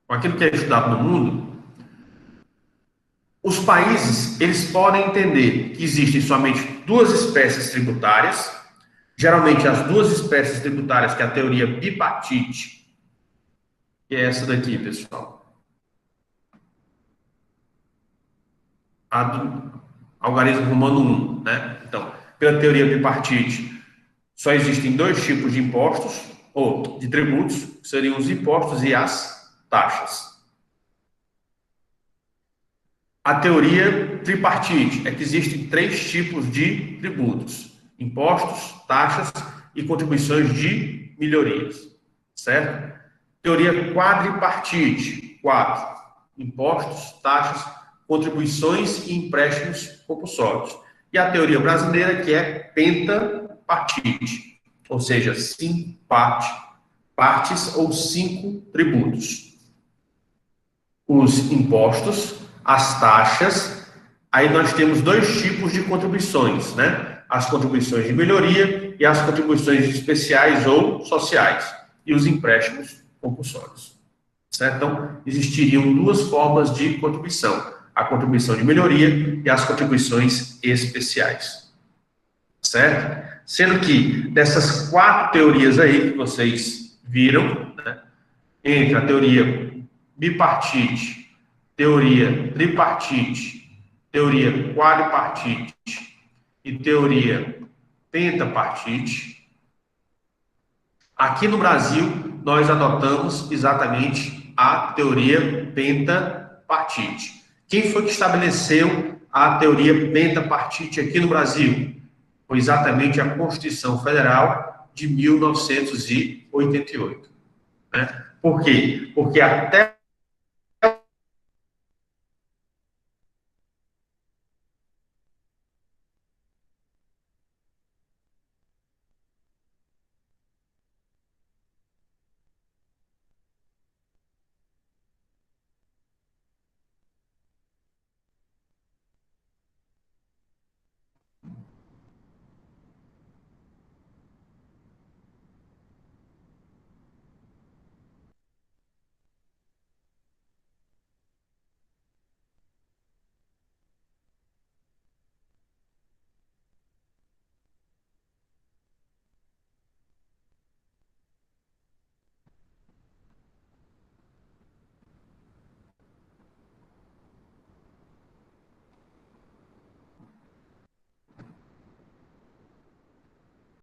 com aquilo que é estudado no mundo, os países, eles podem entender que existem somente 2 espécies tributárias, geralmente as 2 espécies tributárias, que é a teoria bipartite, que é essa daqui, pessoal. A do algarismo romano 1, né? Então, pela teoria bipartite, só existem 2 tipos de impostos, ou de tributos, que seriam os impostos e as taxas. A teoria tripartite é que existem 3 tipos de tributos: impostos, taxas e contribuições de melhorias, certo? Teoria quadripartite, 4: impostos, taxas, contribuições e empréstimos compulsórios. E a teoria brasileira, que é pentapartite, ou seja, 5 partes ou 5 tributos. Os impostos, as taxas, aí nós temos 2 tipos de contribuições, né? As contribuições de melhoria e as contribuições especiais ou sociais, e os empréstimos compulsórios, certo? Então, existiriam 2 formas de contribuição: a contribuição de melhoria e as contribuições especiais, certo? Sendo que dessas 4 teorias aí que vocês viram, né, entre a teoria bipartite, teoria tripartite, teoria quadripartite e teoria pentapartite, aqui no Brasil nós adotamos exatamente a teoria pentapartite. Quem foi que estabeleceu a teoria pentapartite aqui no Brasil? Foi exatamente a Constituição Federal de 1988. Né? Por quê? Porque até